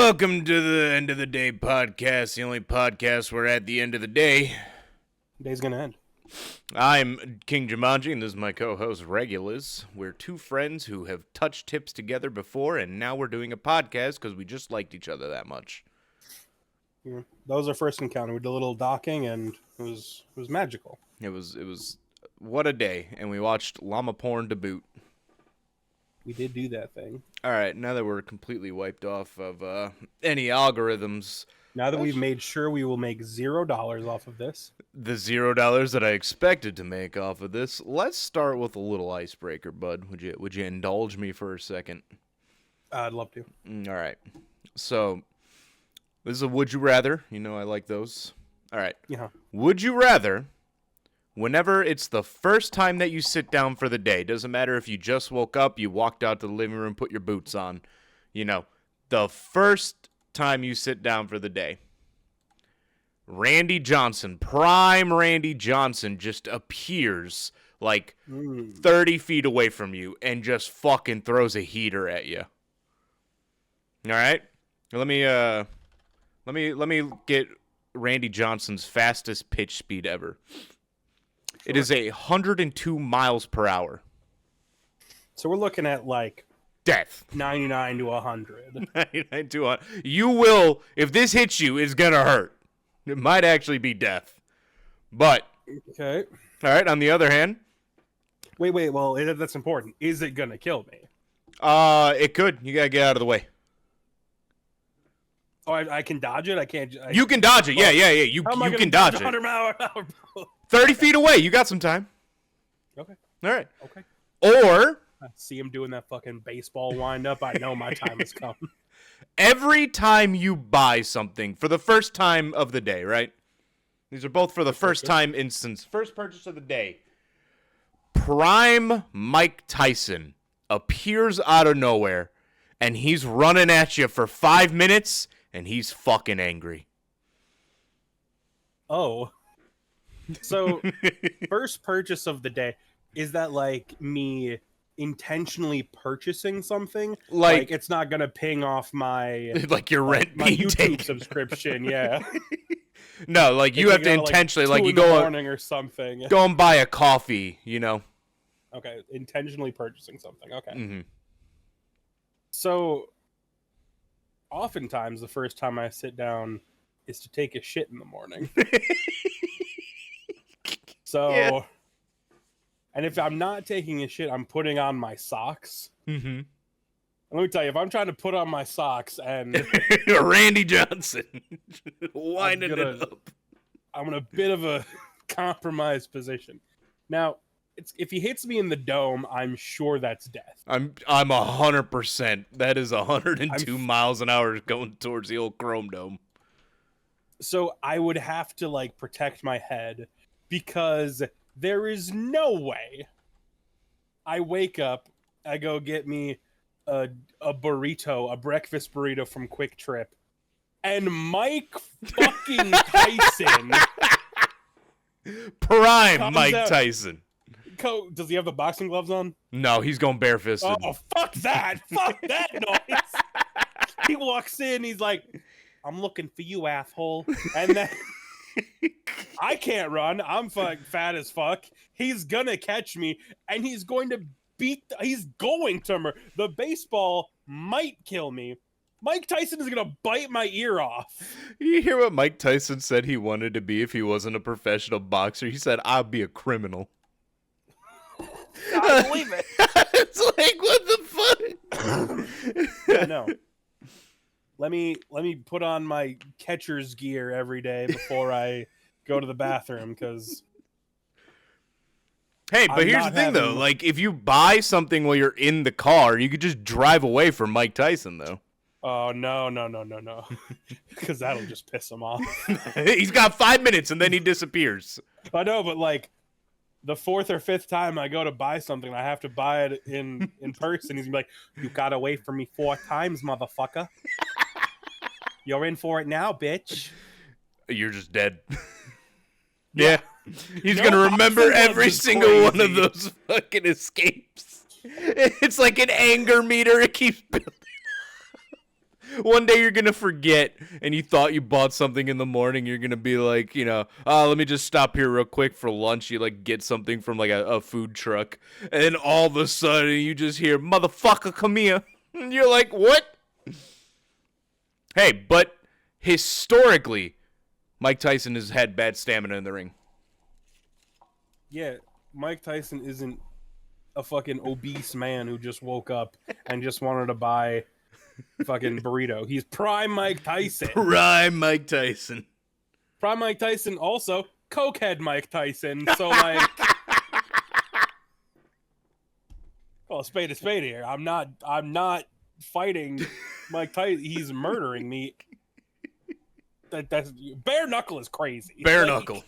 Welcome to the End of the Day podcast, the only podcast where at the end of the day, day's gonna end. I'm King Jumanji, and this is my co-host Regulus. We're two friends who have touched tips together before, and now we're doing a podcast because we just liked each other that much. Yeah. That was our first encounter. We did a little docking, and it was magical. It was what a day, and we watched llama porn to boot. We did do that thing. All right, now that we're completely wiped off of any algorithms. Now that we've made sure we will make $0 off of this. The $0 that I expected to make off of this, let's start with a little icebreaker, bud. Would you indulge me for a second? I'd love to. All right. So, this is a would you rather. You know I like those. All right. Yeah. Would you rather, whenever it's the first time that you sit down for the day, doesn't matter if you just woke up, you walked out to the living room, put your boots on, the first time you sit down for the day, Randy Johnson, prime Randy Johnson, just appears like 30 feet away from you and just fucking throws a heater at you. All right? Let me get Randy Johnson's fastest pitch speed ever. It is 102 miles per hour. So we're looking at like death. 99 to 100. 99 to 100. You will, if this hits you, it's going to hurt. It might actually be death. But, okay. All right, on the other hand. Wait, well, that's important. Is it going to kill me? It could. You got to get out of the way. Oh, I can dodge it? I can't. You can dodge it. Yeah. You can dodge it. 100 mile 30 feet away. You got some time. Okay. All right. Okay. Or I see him doing that fucking baseball wind-up. I know my time has come. Every time you buy something for the first time of the day, right? These are both for the first time instance. First purchase of the day. Prime Mike Tyson appears out of nowhere, and he's running at you for 5 minutes, and he's fucking angry. Oh. So, first purchase of the day, is that like me intentionally purchasing something? Like it's not gonna ping off my like your rent my YouTube taken. Subscription, yeah. No, like you have to intentionally like you go morning or something. Go and buy a coffee, Okay, intentionally purchasing something. Okay. Mm-hmm. So, oftentimes the first time I sit down is to take a shit in the morning. So, yeah. And if I'm not taking a shit, I'm putting on my socks. Mm-hmm. And let me tell you, if I'm trying to put on my socks and Randy Johnson winding it up, I'm in a bit of a compromised position. Now, if he hits me in the dome, I'm sure that's death. I'm 100%. That is 102 miles an hour going towards the old Chrome Dome. So I would have to like protect my head. Because there is no way I wake up, I go get me a burrito, a breakfast burrito from Quick Trip, and Mike fucking Tyson. Prime Mike Tyson. Does he have the boxing gloves on? No, he's going barefisted. Oh, fuck that. Fuck that noise. He walks in, he's like, I'm looking for you, asshole. And then I can't run. I'm fat as fuck. He's gonna catch me, and he's going to murder. The baseball might kill me. Mike Tyson is gonna bite my ear off. You hear what Mike Tyson said he wanted to be if he wasn't a professional boxer? He said, I'll be a criminal. I believe it. It's like, what the fuck? Yeah, no. Let me put on my catcher's gear every day before I go to the bathroom, because hey, but here's the thing though, like if you buy something while you're in the car, you could just drive away from Mike Tyson though. Oh no. Because that'll just piss him off. He's got 5 minutes and then he disappears. I know, but like the fourth or fifth time I go to buy something, I have to buy it in person. He's gonna be like, you gotta wait for me 4 times, motherfucker. You're in for it now, bitch. You're just dead. Yeah. He's going to remember every single one of those fucking escapes. It's like an anger meter. It keeps building. One day you're going to forget, and you thought you bought something in the morning. You're going to be like, let me just stop here real quick for lunch. You, like, get something from, like, a food truck. And then all of a sudden, you just hear, motherfucker, come here. And you're like, what? Hey, but historically, Mike Tyson has had bad stamina in the ring. Yeah, Mike Tyson isn't a fucking obese man who just woke up and just wanted to buy fucking burrito. He's prime Mike Tyson. Prime Mike Tyson. Prime Mike Tyson, also cokehead Mike Tyson. So like, well, spade to spade here. I'm not fighting Mike Tyson. He's murdering me. That's bare knuckle is crazy. Bare knuckle.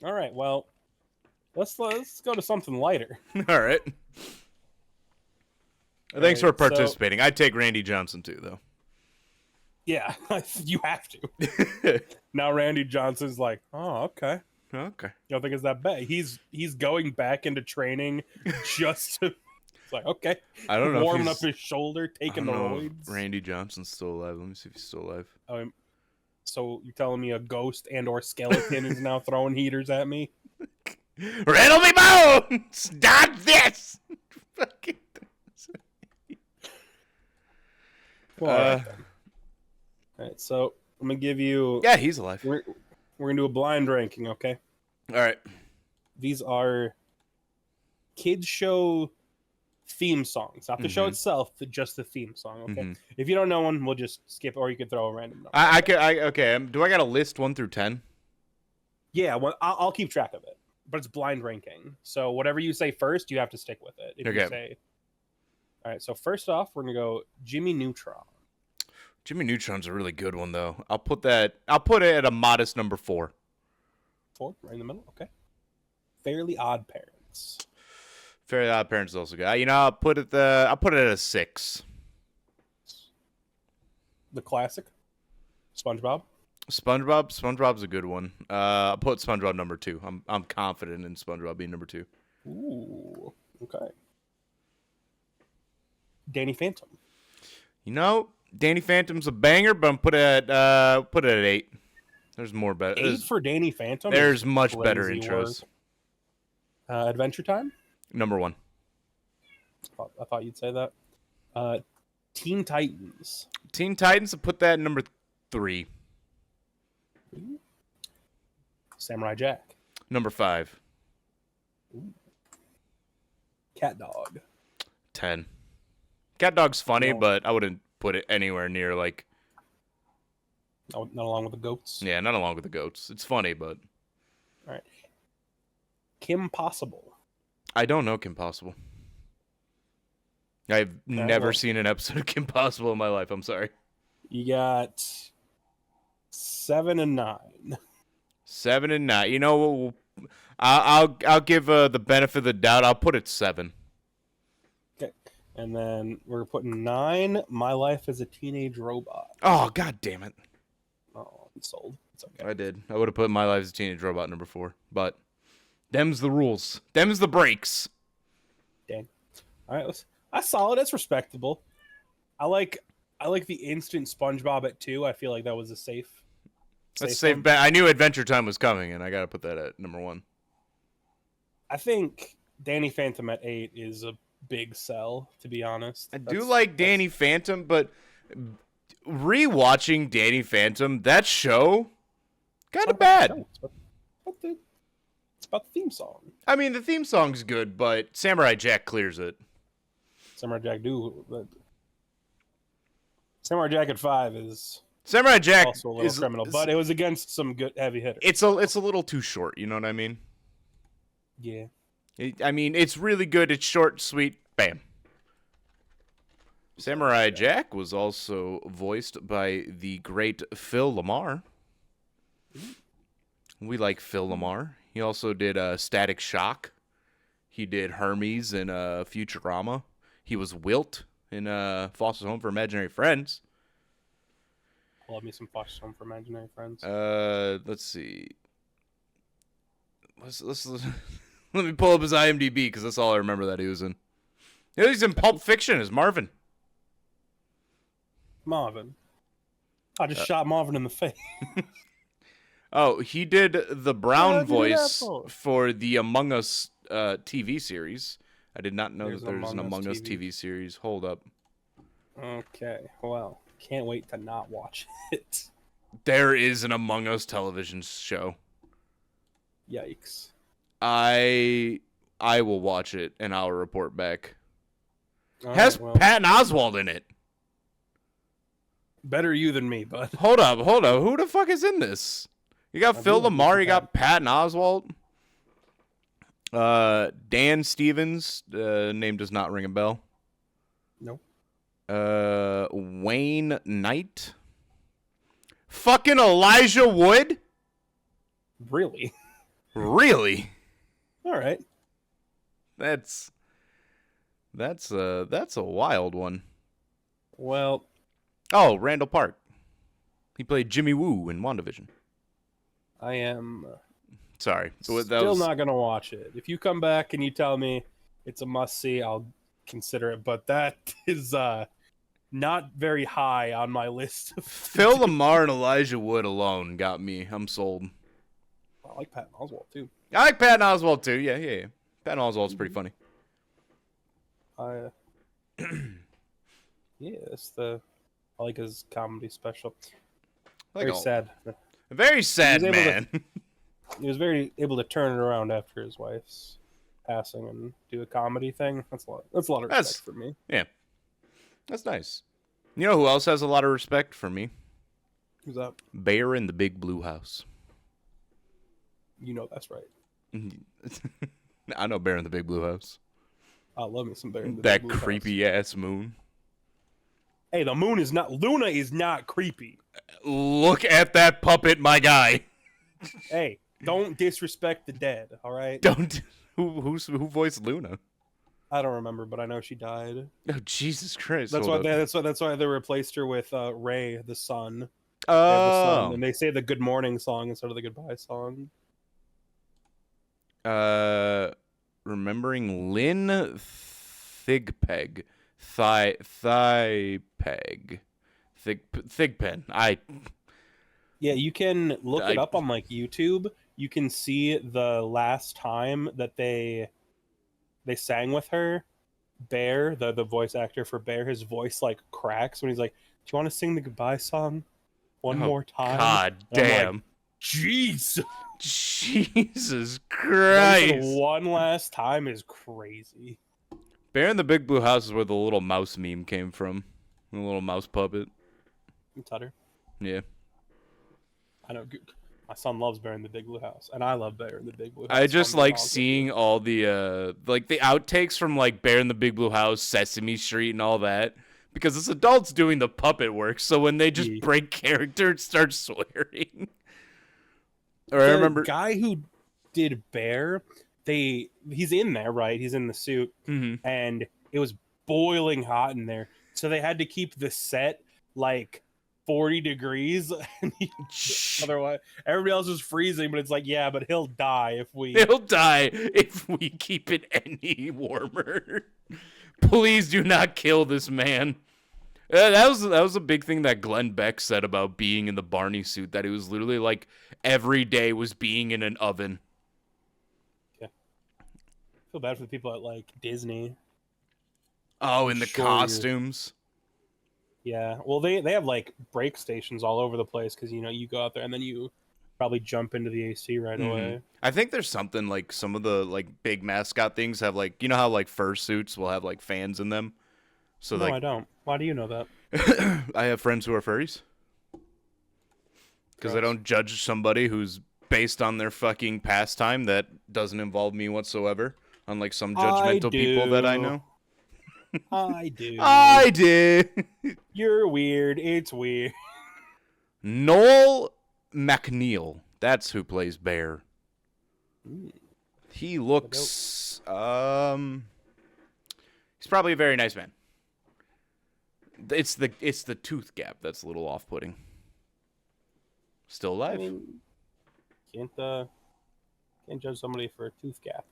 All right, well, let's go to something lighter. All right. Thanks for participating. I'd take Randy Johnson too, though. Yeah, you have to. Now Randy Johnson's like, oh, okay. Okay. You don't think it's that bad? He's going back into training just to. It's like, okay. I don't know. Warming up his shoulder, taking the roids. Randy Johnson's still alive. Let me see if he's still alive. So you're telling me a ghost and/or skeleton is now throwing heaters at me? Riddle me bones! Dodge this! Fucking. Well, all right, so I'm gonna give you. Yeah, he's alive. We're gonna do a blind ranking, okay? All right. These are kids show theme songs, not the show itself, but just the theme song. Okay. If you don't know one, we'll just skip, or you could throw a random number. Okay. Do I got a list 1 through 10? Yeah, well, I'll keep track of it, but it's blind ranking. So whatever you say first, you have to stick with it. If you say, all right. So first off, we're gonna go Jimmy Neutron. Jimmy Neutron's a really good one, though. I'll put it at a modest number 4. 4, right in the middle. Okay. Fairly Odd Parents. Fairly Odd Parents is also good. I'll put it at a 6. The classic. SpongeBob. SpongeBob's a good one. I'll put SpongeBob number 2. I'm confident in SpongeBob being number 2. Ooh. Okay. Danny Phantom. Danny Phantom's a banger, but I'm put it at 8. There's more better. 8 for Danny Phantom. There's much better intros. Adventure Time. Number 1. I thought you'd say that. Teen Titans. Teen Titans, I'll put that at number 3. Samurai Jack. Number 5. Cat Dog. 10. Cat Dog's funny, but I wouldn't put it anywhere near, like... Not along with the goats? Yeah, not along with the goats. It's funny, but... All right. Kim Possible. I don't know Kim Possible. I've never seen an episode of Kim Possible in my life. I'm sorry. You got 7 and 9. 7 and 9. I'll give the benefit of the doubt. I'll put it 7. Okay. And then we're putting 9. My Life as a Teenage Robot. Oh, god damn it. Oh, I'm sold. It's okay. I did. I would have put My Life as a Teenage Robot number 4. But them's the rules. Them's the breaks. Dang. All right. That's solid. That's respectable. I like the instant SpongeBob at 2. I feel like that was a safe. That's a safe bet. I knew Adventure Time was coming, and I got to put that at number 1. I think Danny Phantom at 8 is a big sell, to be honest. I do like Danny Phantom, but rewatching Danny Phantom, that show, kind of bad. It's about the theme song. I mean, the theme song's good, but Samurai Jack clears it. Samurai Jack but Samurai Jack at 5 is Samurai Jack also a little criminal, but it was against some good heavy hitters. It's a little too short, you know what I mean? Yeah. It's really good. It's short, sweet, bam. Samurai Jack was also voiced by the great Phil Lamar. We like Phil Lamar. He also did Static Shock. He did Hermes in Futurama. He was Wilt in Foster's Home for Imaginary Friends. I love me some Foster's Home for Imaginary Friends. Let's see. Let's let me pull up his IMDb because that's all I remember that he was in. Yeah, he's in Pulp Fiction as Marvin. Marvin. I just shot Marvin in the face. Oh, he did the Brown Why'd you do that voice for? for the Among Us TV series. I did not know There's that there's an Among Us TV series. Hold up. Okay, well, can't wait to not watch it. There is an Among Us television show. Yikes. I will watch it and I'll report back. All Has right, well, Patton Oswalt in it. better you than me, bud. Hold up. Who the fuck is in this? You got Phil Lamar, you got Patton Oswalt. Dan Stevens, name does not ring a bell. Nope. Wayne Knight. Fucking Elijah Wood? Really? Really? All right. That's a wild one. Well, Oh, Randall Park. He played Jimmy Woo in WandaVision. I am Sorry. still not going to watch it. If you come back and you tell me it's a must-see, I'll consider it. But that is not very high on my list. Phil Lamar and Elijah Wood alone got me. I'm sold. I like Patton Oswalt, too. I like Patton Oswalt, too. Yeah. Patton Oswalt's pretty funny. Yeah, I like his comedy special. Like Very sad. Very sad, He was able man. He was very able to turn it around after his wife's passing and do a comedy thing. That's a lot of respect for me. Yeah. That's nice. You know who else has a lot of respect for me? Who's that? Bear in the Big Blue House. You know that's right. I know Bear in the Big Blue House. I love me some Bear in the That Big Blue creepy House. ass moon. Hey, the moon is not... Luna is not creepy. Look at that puppet, my guy. Hey, don't disrespect the dead, all right? Don't. Who voiced Luna? I don't remember, but I know she died. Oh, Jesus Christ. That's Hold why up. that's why they replaced her with Ray, the sun. They have the Oh. sun, and they say the good morning song instead of the goodbye song. Remembering Lynn Thigpeg. Thigpeg. Thigpen. Yeah, you can look it I- up on like YouTube. You can see the last time that they sang with her. Bear, the voice actor for Bear, his voice like cracks when he's like, "Do you want to sing the goodbye song one more time?" God And I'm like, damn. jeez. Jesus Going Christ. for the one last time is crazy. Bear in the Big Blue House is where the little mouse meme came from. The little mouse puppet. Tutter. Yeah. I know. My son loves Bear in the Big Blue House, and I love Bear in the Big Blue House. I just I'm like all good. seeing all the like the outtakes from like Bear in the Big Blue House, Sesame Street, and all that. Because it's adults doing the puppet work, so when they just Yeah. break character and start swearing. Or The I remember guy who did Bear. He's in there, right? He's in the suit, and it was boiling hot in there, so they had to keep the set like 40 degrees. And otherwise, everybody else is freezing. But it's like, yeah, but he'll die if we. He'll die if we keep it any warmer. Please do not kill this man. That was a big thing that Glenn Beck said about being in the Barney suit, that it was literally like every day was being in an oven. Yeah. I feel bad for the people at like Disney. Oh, in the Sure. costumes. Yeah, well, they have like break stations all over the place because you go out there and then you probably jump into the AC right away. I think there's something like some of the like big mascot things have like, you know how like fursuits will have like fans in them. So No, I like don't. Why do you know that? I have friends who are furries. Because I Gross. don't judge somebody who's based on their fucking pastime that doesn't involve me whatsoever. Unlike some judgmental people that I do. know. I do. I did. You're weird. It's weird. Noel McNeil. That's who plays Bear. Ooh. He looks he's probably a very nice man. It's the tooth gap that's a little off-putting. Still I alive? mean, can't judge somebody for a tooth gap.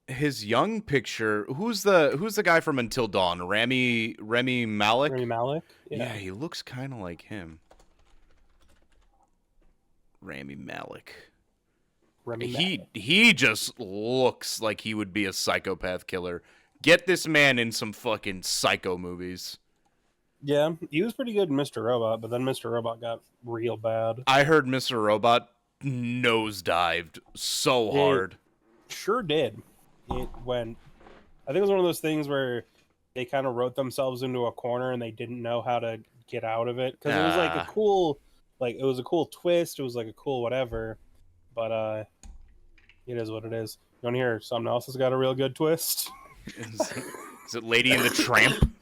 his young picture. Who's the guy from Until Dawn? Rami Malek. Rami Malek. Yeah, he looks kind of like him. Rami Malek. He just looks like he would be a psychopath killer. Get this man in some fucking psycho movies. Yeah, he was pretty good in Mr. Robot, but then Mr. Robot got real bad. I heard Mr. Robot nosedived so hard. Sure did. It went. I think it was one of those things where they kind of wrote themselves into a corner and they didn't know how to get out of it, because it was like a cool, it was a cool twist. It was like a cool whatever, but it is what it is. You want to hear something else that's got a real good twist? Is it Lady and the Tramp?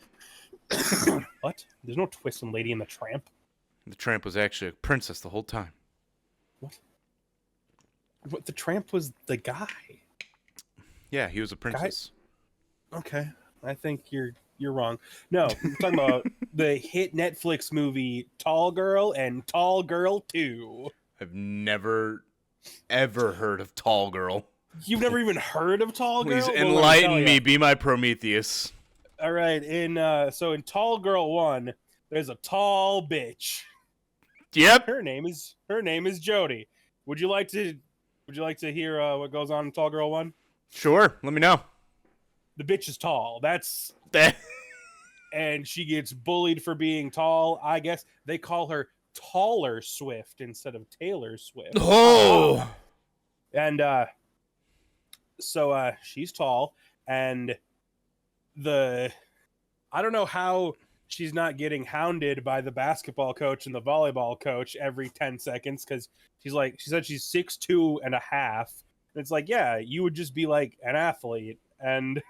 What? There's no twist in Lady and the Tramp. The Tramp was actually a princess the whole time. What? The Tramp was the guy. Yeah, he was a princess. Okay, I think you're wrong. No, I'm talking about the hit Netflix movie Tall Girl and Tall Girl 2. I've never ever heard of Tall Girl. You've never even heard of Tall Girl? Please enlighten me. Be my Prometheus. All right. In Tall Girl 1, there's a tall bitch. Yep. Her name is Jody. Would you like to hear what goes on in Tall Girl 1? Sure. Let me know. The bitch is tall. That's That. And she gets bullied for being tall. I guess they call her Taller Swift instead of Taylor Swift. Oh. And so she's tall, and I don't know how she's not getting hounded by the basketball coach and the volleyball coach every 10 seconds, because she said she's 6'2 and a half. And it's like, yeah, you would just be like an athlete, and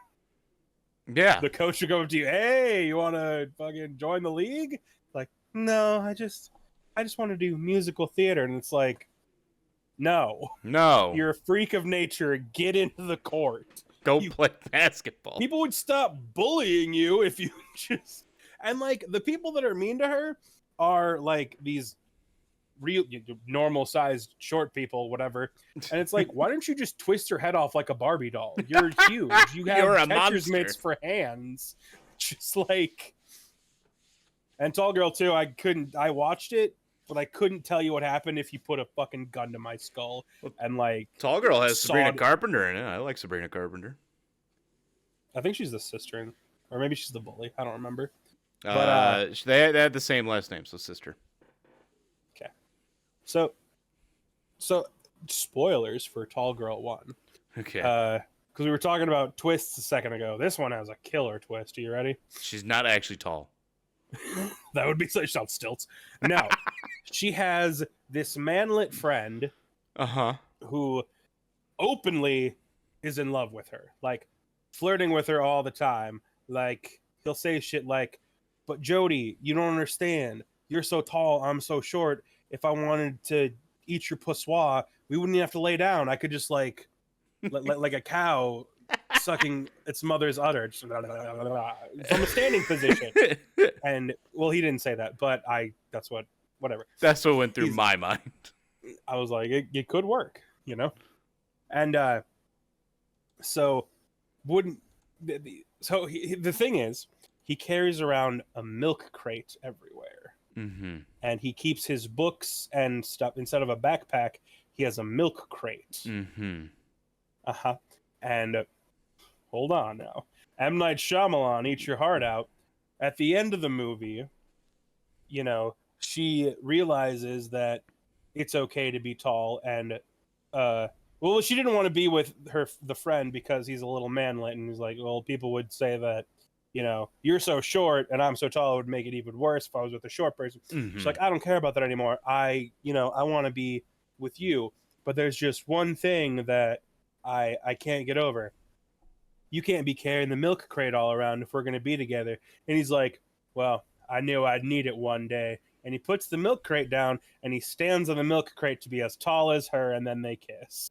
Yeah. the coach would go up to you, hey, you want to fucking join the league? Like, no, I just want to do musical theater. And it's like, no, you're a freak of nature. Get into the court. Go play basketball. People would stop bullying you if you just... And, the people that are mean to her are, these real, normal-sized, short people, whatever. And it's like, why don't you just twist your head off like a Barbie doll? You're huge. You have You're a catcher's monster. mitts for hands. Just And Tall Girl 2, I watched it, but I couldn't tell you what happened if you put a fucking gun to my skull. And, Tall Girl has Sabrina sawed... Carpenter in it. I like Sabrina Carpenter. I think she's the sister, or maybe she's the bully. I don't remember. They had the same last name, so sister. Okay. So spoilers for Tall Girl 1. Okay. Because we were talking about twists a second ago. This one has a killer twist. Are you ready? She's not actually tall. That would be such on stilts. No. She has this manlet friend who openly is in love with her. Flirting with her all the time. He'll say shit like, but Jody, you don't understand. You're so tall, I'm so short. If I wanted to eat your poissoir, we wouldn't even have to lay down. I could just like a cow sucking its mother's udder from a standing position. And well, he didn't say that, but whatever. That's what went through my mind. I was like, it could work, And so the thing is, he carries around a milk crate everywhere. Mm-hmm. And he keeps his books and stuff instead of a backpack. He has a milk crate. Mm-hmm. And hold on now, M. Night Shyamalan, eat your heart out. At the end of the movie, she realizes that it's okay to be tall, and she didn't want to be with the friend because he's a little manlet, and he's like, well, people would say that, you're so short and I'm so tall, it would make it even worse if I was with a short person. Mm-hmm. She's like, I don't care about that anymore. I want to be with you, but there's just one thing that I can't get over. You can't be carrying the milk crate all around if we're going to be together. And he's like, well, I knew I'd need it one day. And he puts the milk crate down and he stands on the milk crate to be as tall as her, and then they kiss.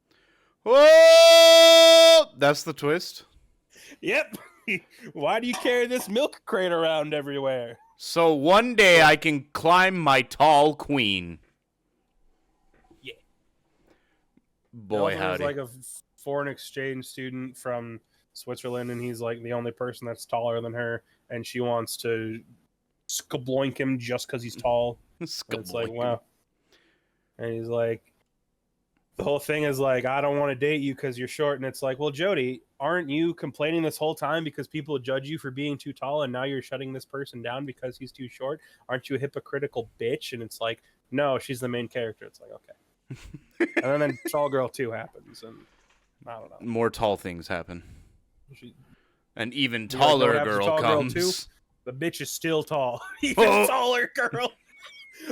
Whoa! That's the twist? Yep. Why do you carry this milk crate around everywhere? So one day I can climb my tall queen. Yeah. Boy, it howdy. was like a foreign exchange student from Switzerland, and he's like the only person that's taller than her, and she wants to skabloink him just because he's tall. It's like, wow. And he's like, the whole thing is like, I don't want to date you because you're short. And it's like, well, Jody, aren't you complaining this whole time because people judge you for being too tall, and now you're shutting this person down because he's too short? Aren't you a hypocritical bitch? And it's like, no, she's the main character. It's like, okay. And then Tall Girl 2 happens, and I don't know. More tall things happen. An even taller girl comes. Girl 2? The bitch is still tall. Even taller girl.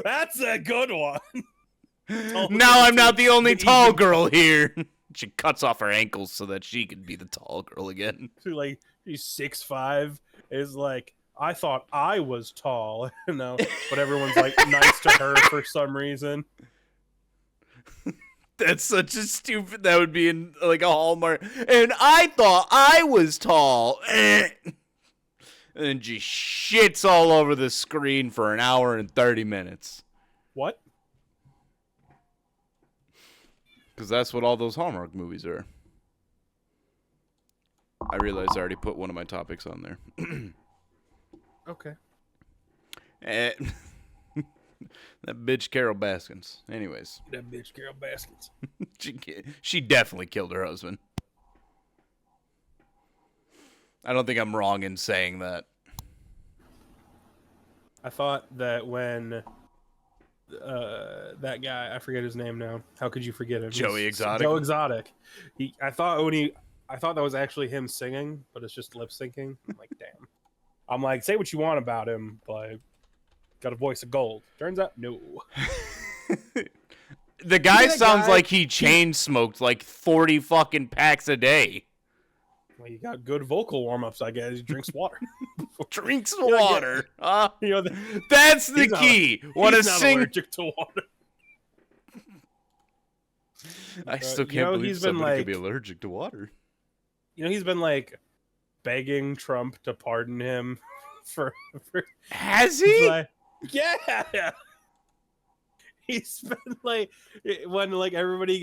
That's a good one. Now I'm not the only tall girl here. She cuts off her ankles so that she can be the tall girl again. Like, she's 6'5". Is like, I thought I was tall, you know, but everyone's like nice to her for some reason. That's such a stupid. That would be in like a Hallmark. And I thought I was tall. And just shits all over the screen for an hour and 30 minutes. What? Because that's what all those Hallmark movies are. I realized I already put one of my topics on there. Okay. That bitch Carol Baskins. Anyways. That bitch Carol Baskins. She definitely killed her husband. I don't think I'm wrong in saying that. I thought that when that guy, I forget his name now. How could you forget him? Joey Exotic. Joe Exotic. I thought that was actually him singing, but it's just lip syncing. I'm like, damn. I'm like, say what you want about him, but got a voice of gold. Turns out, no. The guy sounds like he chain smoked like 40 fucking packs a day. Well, you got good vocal warm-ups, I guess. He drinks water. Drinks water. You know, that's the key. Want to sing? Allergic to water. I still can't believe somebody could be allergic to water. You know, he's been like begging Trump to pardon him for Has he? Like, yeah. He's been like, when like everybody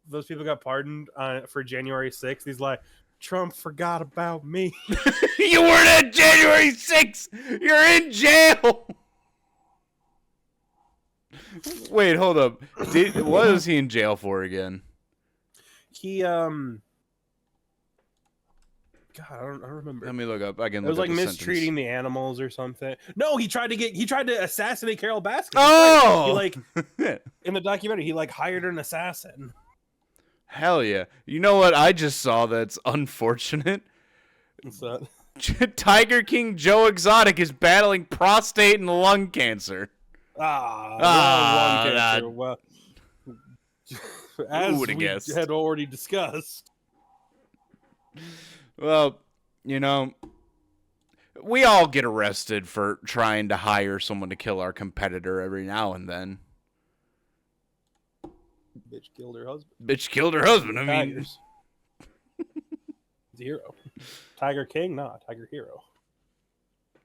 those people got pardoned for January 6th, he's like, Trump forgot about me. You weren't at January 6th. You're in jail. Wait, hold up. What was he in jail for again? He God, I don't remember. Let me look up. I can. It was like mistreating the animals or something. No, he tried to assassinate Carol Baskin. Oh, right. He like in the documentary, he like hired an assassin. Hell yeah! You know what I just saw? That's unfortunate. What's that? Tiger King Joe Exotic is battling prostate and lung cancer. Lung cancer. Nah. Well, as we guessed? had already discussed. Well, you know, we all get arrested for trying to hire someone to kill our competitor every now and then. Bitch killed her husband. Bitch killed her husband. I mean, Tigers. Hero. Tiger King, not Tiger Hero.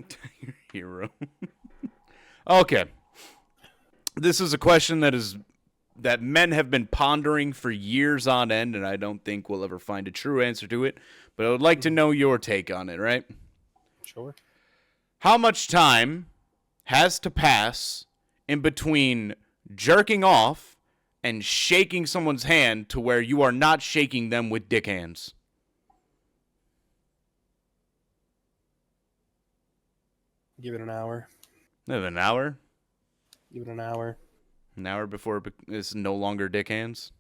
Tiger Hero. Okay. This is a question that men have been pondering for years on end, and I don't think we'll ever find a true answer to it. But I would like to know your take on it, right? Sure. How much time has to pass in between jerking off and shaking someone's hand to where you are not shaking them with dick hands? Give it an hour. An hour? Give it an hour. An hour before it's no longer dick hands?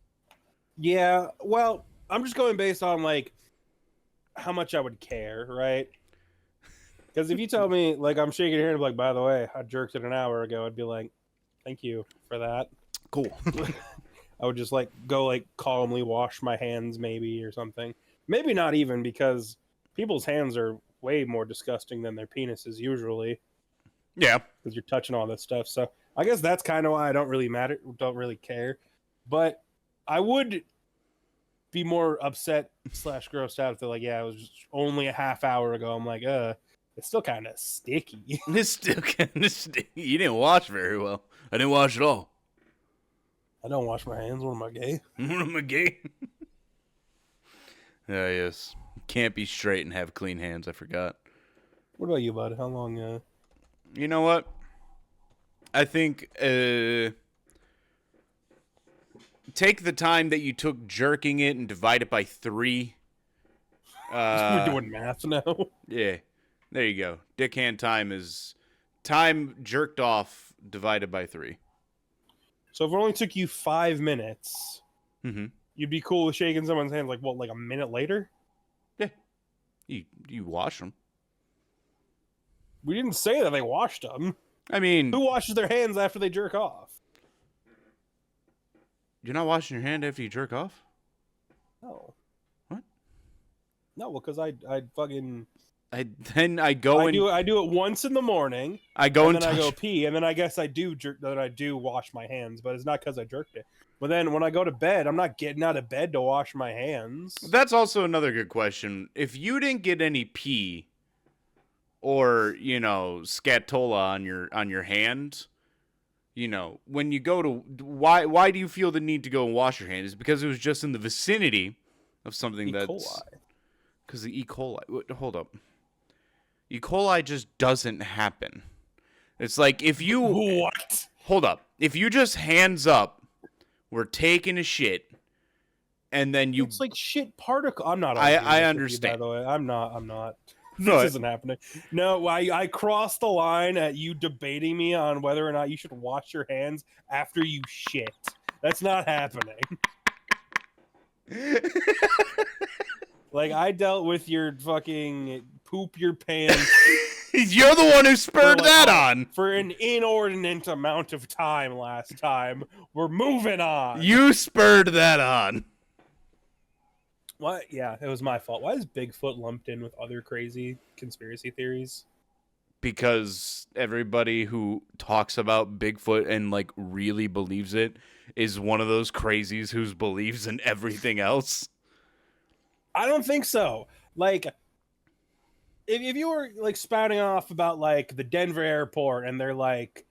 Yeah, well, I'm just going based on, like, how much I would care, right? Because if you tell me, like, I'm shaking your hand, I'm like, by the way, I jerked it an hour ago, I'd be like, thank you for that. Cool. I would just, like, go, like, calmly wash my hands maybe or something. Maybe not even, because people's hands are way more disgusting than their penises usually. Yeah. Because you're touching all this stuff. So I guess that's kind of why I don't really care. But I would be more upset / grossed out if they're like, yeah, it was just only a half hour ago. I'm like, it's still kind of sticky. It's still kind of sticky. You didn't wash very well. I didn't wash at all. I don't wash my hands. What am I, gay? What am I, gay? Yes. Can't be straight and have clean hands. I forgot. What about you, bud? How long? You know what? I think take the time that you took jerking it and divide it by 3. We're doing math now. Yeah. There you go. Dick hand time is time jerked off divided by 3. So if it only took you 5 minutes, Mm-hmm. you'd be cool with shaking someone's hand like a minute later? Yeah. You wash them. We didn't say that they washed them. I mean, Who washes their hands after they jerk off? you're not washing your hand after you jerk off? No. What? No, because I fucking I go I do it once in the morning. I go and and then I touch. go pee, and then I guess I do wash my hands, but it's not because I jerked it. But then when I go to bed, I'm not getting out of bed to wash my hands. That's also another good question. If you didn't get any pee or, scatola on your hand, when you go to why do you feel the need to go and wash your hands? Is it because it was just in the vicinity of something E. coli. Because the E. coli. Hold up. E. coli just doesn't happen. It's like if you What? hold up. If you just hands up, we're taking a shit, and then you It's like shit particle. I'm not. I arguing this with understand. you, by the way, I'm not. No, This isn't happening. No, I crossed the line at you debating me on whether or not you should wash your hands after you shit. That's not happening. Like, I dealt with your fucking poop your pants You're the one who spurred that on. for an inordinate amount of time last time. We're moving on. You spurred that on. What? Yeah, it was my fault. Why is Bigfoot lumped in with other crazy conspiracy theories? Because everybody who talks about Bigfoot and like really believes it is one of those crazies who believes in everything else. I don't think so. Like, if you were like spouting off about like the Denver airport and they're like,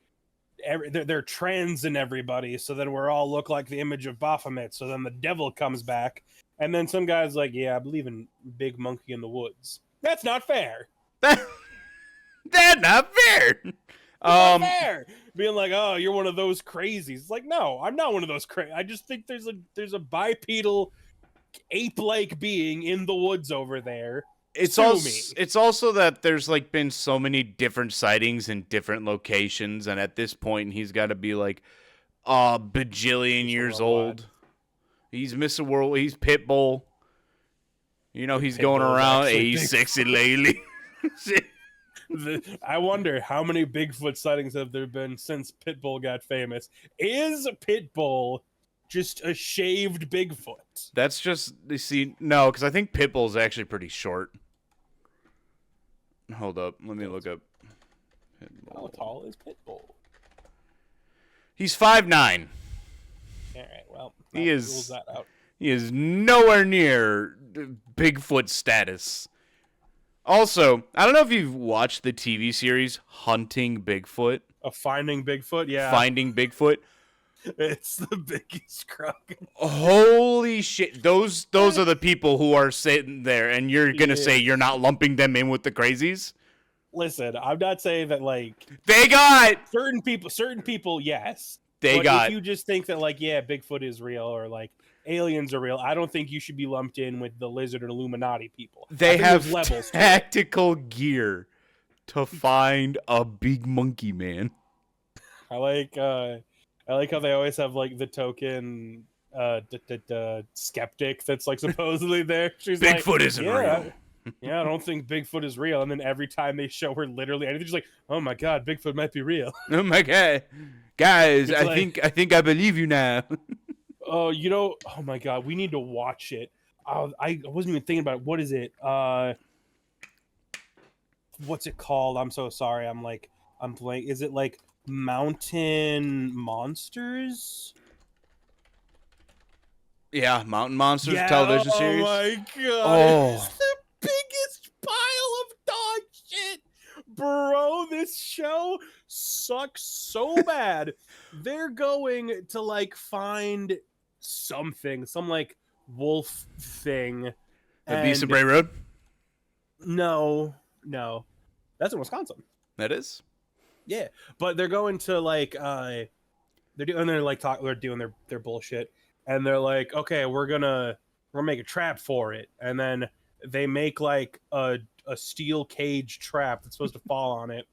they're trends in everybody, so then we're all look like the image of Baphomet. So then the devil comes back, and then some guy's like, "Yeah, I believe in big monkey in the woods." That's not fair. That's not fair. Not fair. Being like, "Oh, you're one of those crazies." It's like, no, I'm not one of those crazy. I just think there's a bipedal, ape-like being in the woods over there. It's also that there's like been so many different sightings in different locations, and at this point he's got to be like a bajillion years old. He's Mr. World. He's Pitbull. He's going around. He's sexy lately. I wonder how many Bigfoot sightings have there been since Pitbull got famous. Is Pitbull just a shaved Bigfoot? That's just no, because I think Pitbull's actually pretty short. Hold up, let me look up. Pitbull. How tall is Pitbull? He's 5'9". All right, well, He rules that out. He is nowhere near Bigfoot status. Also, I don't know if you've watched the TV series Hunting Bigfoot. Finding Bigfoot, yeah. Finding Bigfoot. It's the biggest crock. Holy shit. Those are the people who are sitting there, and you're going to say you're not lumping them in with the crazies? Listen, I'm not saying that, like... They got... Certain people, yes. But if you just think that, like, yeah, Bigfoot is real, or, like, aliens are real, I don't think you should be lumped in with the lizard or Illuminati people. They have levels tactical gear to find a big monkey, man. I like how they always have like the token skeptic that's like supposedly there. She's Bigfoot like, isn't real. Yeah, I don't think Bigfoot is real. And then every time they show her literally anything, she's like, "Oh my god, Bigfoot might be real." Oh my god, guys, It's I think I believe you now. Oh, oh my god, we need to watch it. I wasn't even thinking about it. What is it? What's it called? I'm so sorry. I'm blank. Is it like Mountain Monsters? Yeah, Mountain Monsters television series. Oh my god. Oh. It's the biggest pile of dog shit. Bro, this show sucks so bad. They're going to like find something, some like wolf thing The Beast of Bray Road? No, that's in Wisconsin. That is? Yeah, but they're going to like they're doing their bullshit, and they're like, okay, we're gonna make a trap for it, and then they make like a steel cage trap that's supposed to fall on it.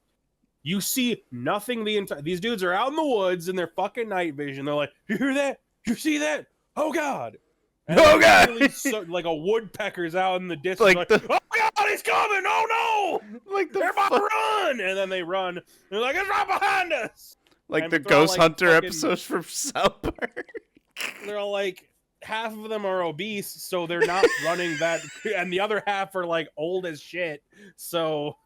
You see nothing the entire. These dudes are out in the woods in their fucking night vision. They're like, you hear that? You see that? Oh god! And oh god! Like a woodpecker's out in the distance. Like, oh god, he's coming! Oh no! Like they're about to run, and then they run. And they're like, it's right behind us. Like and the Ghost Hunter episodes from South Park. They're all like, half of them are obese, so they're not running that, and the other half are like old as shit, so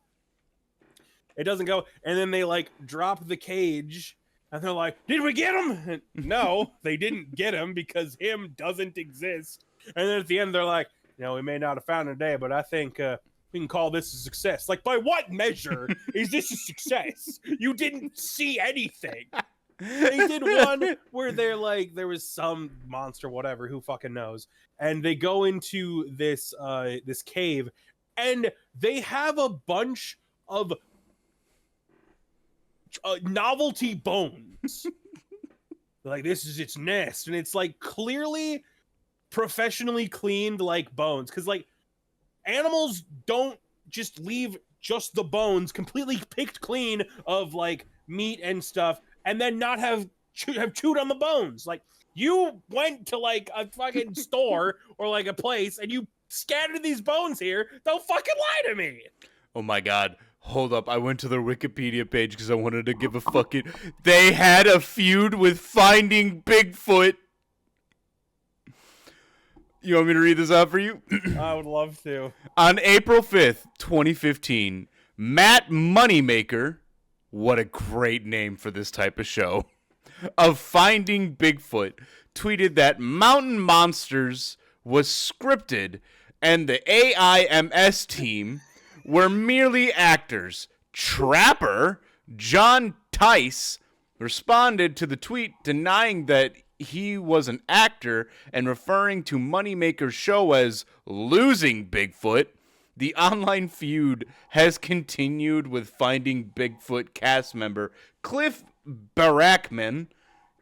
it doesn't go. And then they like drop the cage, and they're like, did we get him? And no, they didn't get him because him doesn't exist. And then at the end, they're like, we may not have found him today, but I think we can call this a success. Like, by what measure is this a success? You didn't see anything. They did one where they're like, there was some monster, whatever, who fucking knows, and they go into this this cave, and they have a bunch of novelty bones. Like, this is its nest, and it's like clearly professionally cleaned like bones, because like animals don't just leave just the bones completely picked clean of like meat and stuff and then not have chewed on the bones. Like, you went to like a fucking store or like a place and you scattered these bones here. Don't fucking lie to me. Oh my god. Hold up. I went to their Wikipedia page because I wanted to give a fucking... They had a feud with Finding Bigfoot. You want me to read this out for you? I would love to. On April 5th, 2015, Matt Moneymaker, what a great name for this type of show, of Finding Bigfoot, tweeted that Mountain Monsters was scripted and the AIMS team were merely actors. Trapper John Tice responded to the tweet denying that he was an actor and referring to Moneymaker's show as Losing Bigfoot. The online feud has continued with Finding Bigfoot cast member Cliff Barackman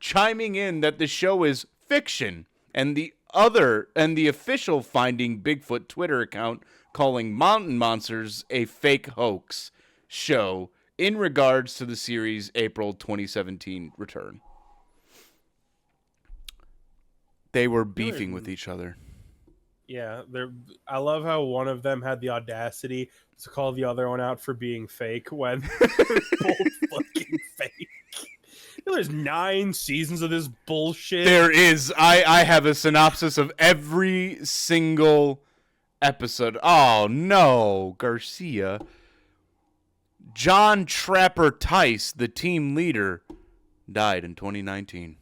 chiming in that the show is fiction, and the official Finding Bigfoot Twitter account calling Mountain Monsters a fake hoax show in regards to the series' April 2017 return. They were beefing with each other. Yeah, I love how one of them had the audacity to call the other one out for being fake when they're both fucking fake. There's 9 seasons of this bullshit. There is. I have a synopsis of every single episode. Oh, no, Garcia. John Trapper Tice, the team leader, died in 2019.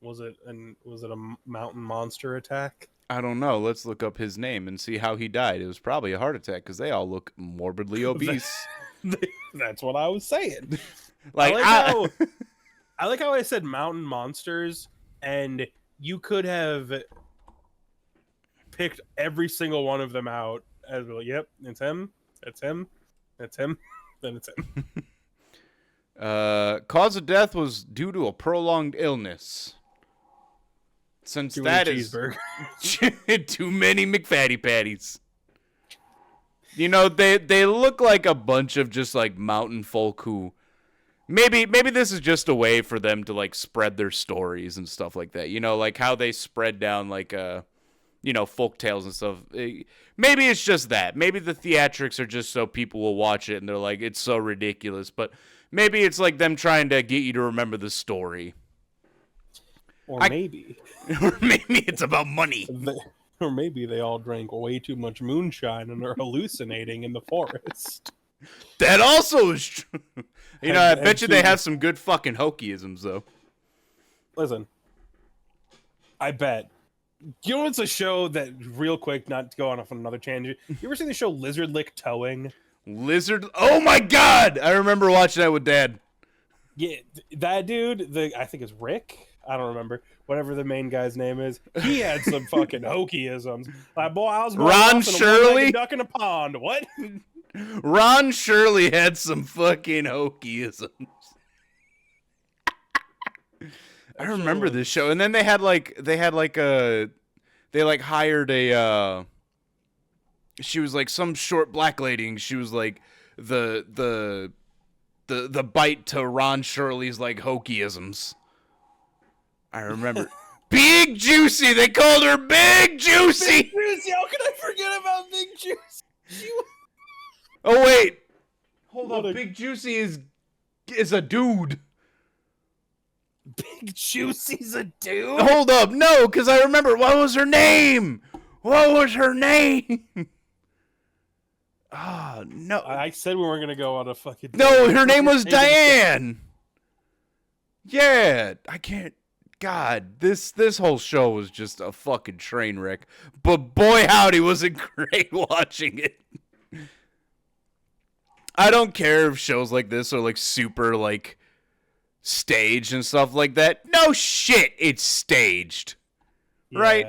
Was it a mountain monster attack? I don't know. Let's look up his name and see how he died. It was probably a heart attack because they all look morbidly obese. That's what I was saying. Like, I like how I said mountain monsters, and you could have picked every single one of them out as well. Yep, it's him. It's him. It's him. Then it's him. Cause of death was due to a prolonged illness. Since that is too many McFatty Patties. You know, they look like a bunch of just like mountain folk who maybe this is just a way for them to like spread their stories and stuff like that. You know, like how they spread down like folk tales and stuff. Maybe it's just that. Maybe the theatrics are just so people will watch it and they're like, it's so ridiculous. But maybe it's like them trying to get you to remember the story. Or maybe it's about money. Or maybe they all drank way too much moonshine and are hallucinating in the forest. That also is true. I bet you they have some good fucking hokiisms, though. Listen, I bet. You know what's a show that, real quick, not to go on another tangent, you ever seen the show Lizard Lick Towing? Oh my god! I remember watching that with Dad. Yeah, that dude, I think it's Rick. I don't remember. Whatever the main guy's name is. He had some fucking hokeyisms. Like, boy, I was Ron Shirley? duck in a pond. What? Ron Shirley had some fucking hokeyisms. I remember this show. And then they hired a she was like some short black lady, and she was like the bite to Ron Shirley's like hokeyisms. I remember. Big Juicy. They called her Big Juicy. Big Juicy. How could I forget about Big Juicy? Oh wait, hold on. Big Juicy is a dude. Big Juicy's a dude? Hold up, no, because I remember what was her name. Ah, no. I said we weren't gonna go on a fucking. No, her name was Diane. Yeah, I can't. God, this whole show was just a fucking train wreck. But boy, howdy, was it great watching it. I don't care if shows like this are like super like staged and stuff like that. No shit, it's staged. Yeah. Right?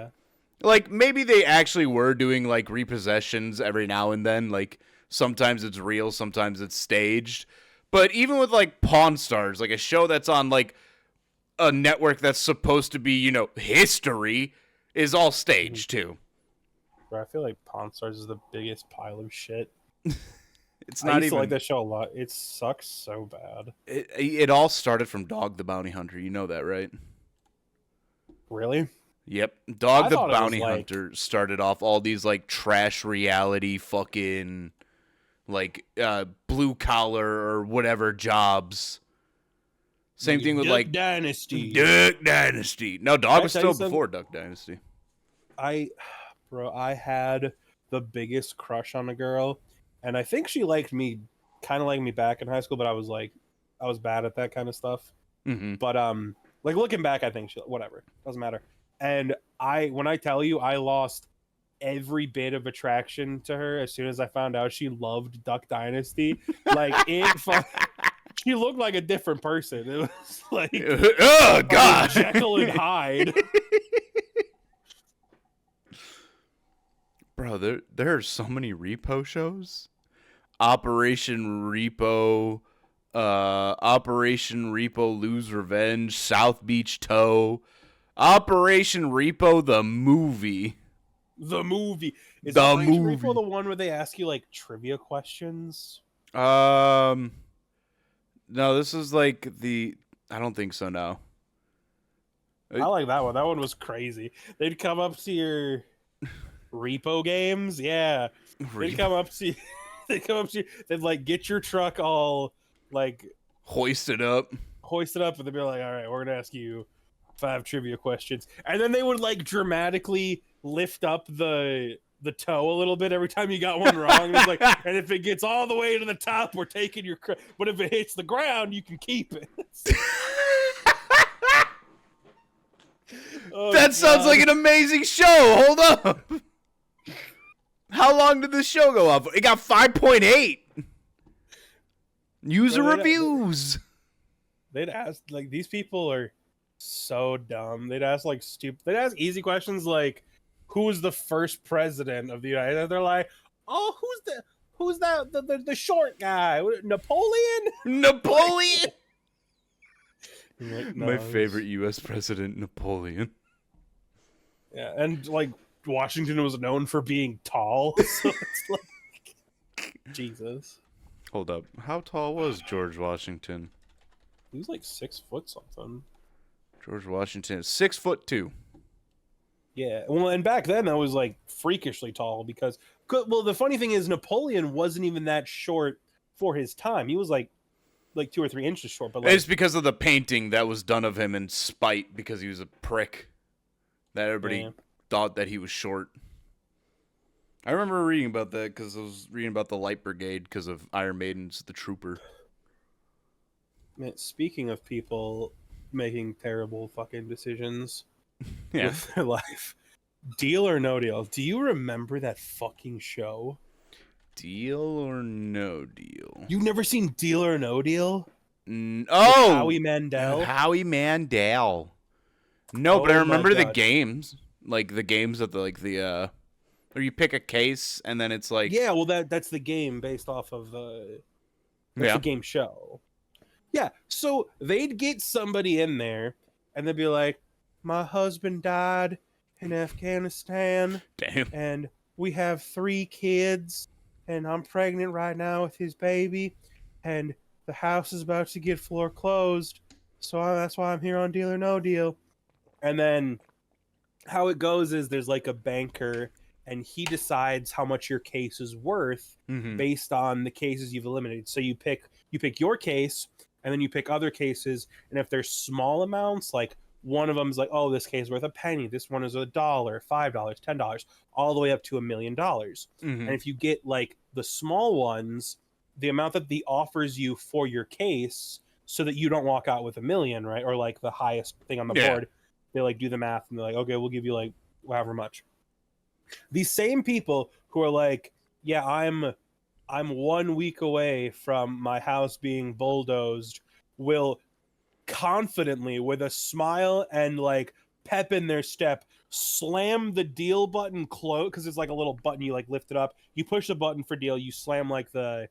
Like maybe they actually were doing like repossessions every now and then. Like sometimes it's real, sometimes it's staged. But even with like Pawn Stars, like a show that's on like a network that's supposed to be, you know, history, is all staged too. Bro, I feel like Pawn Stars is the biggest pile of shit. It's not even like that show a lot. It sucks so bad. It all started from Dog the Bounty Hunter. You know that, right? Really? Yep. Dog the Bounty Hunter started off all these like trash reality fucking like blue collar or whatever jobs. Same thing with Duck like Dynasty. Duck Dynasty. No, Dog was still before Duck Dynasty. I had the biggest crush on a girl, and I think she liked me, kind of liked me back in high school, but I was bad at that kind of stuff. Mm-hmm. But like looking back, I think whatever, doesn't matter. And when I tell you, I lost every bit of attraction to her as soon as I found out she loved Duck Dynasty. Like she looked like a different person. It was like, oh god, Jekyll and Hyde. Bro, there are so many repo shows. Operation Repo, Lose Revenge, South Beach Tow, Operation Repo the movie. The movie. Is Operation Repo the one where they ask you like trivia questions? No, this is like I don't think so. No. I like that one. That one was crazy. They'd come up to your repo games. Yeah. They'd come up to you. They'd like get your truck all like hoisted up, and they'd be like, all right, we're gonna ask you 5 trivia questions, and then they would like dramatically lift up the toe a little bit every time you got one wrong. It's like, and if it gets all the way to the top, we're taking your but if it hits the ground, you can keep it. That sounds like an amazing show. Hold up. How long did this show go off? It got 5.8 user reviews. They'd ask like, these people are so dumb. They'd ask like they'd ask easy questions like, who was the first president of the United States? They're like, oh, who's the short guy? Napoleon? Like, no, my favorite U.S. president, Napoleon. Yeah, and like Washington was known for being tall. So it's like, Jesus. Hold up. How tall was George Washington? He was like 6 foot something. George Washington is 6'2". Yeah, well, and back then that was like freakishly tall because, well, the funny thing is Napoleon wasn't even that short for his time. He was like 2 or 3 inches short. But like, it's because of the painting that was done of him in spite because he was a prick. That everybody thought that he was short. I remember reading about that because I was reading about the Light Brigade because of Iron Maiden's The Trooper. Man, speaking of people making terrible fucking decisions with their life, Deal or No Deal. Do you remember that fucking show? Deal or No Deal? You've never seen Deal or No Deal? Oh! Howie Mandel. Howie Mandel. No, but I Oh my remember the God. games, like the games of where you pick a case and then it's like, Yeah, well that's the game based off of that's the yeah, game show. Yeah, so they'd get somebody in there and they'd be like, my husband died in Afghanistan damn, and we have 3 kids and I'm pregnant right now with his baby and the house is about to get foreclosed. So that's why I'm here on Deal or No Deal. And then how it goes is there's like a banker and he decides how much your case is worth mm-hmm. based on the cases you've eliminated. So you pick your case and then you pick other cases, and if there's small amounts, like one of them is like, oh, this case is worth a penny, this one is $1, $5, $10, all the way up to $1 million. Mm-hmm. And if you get like the small ones, the amount that the offers you for your case, so that you don't walk out with $1 million, right, or like the highest thing on the board, they like do the math and they're like, okay, we'll give you like however much. These same people who are like, yeah, I'm 1 week away from my house being bulldozed, will confidently, with a smile and like pep in their step, slam the deal button close, because it's like a little button, you like lift it up, you push the button for deal, you slam like the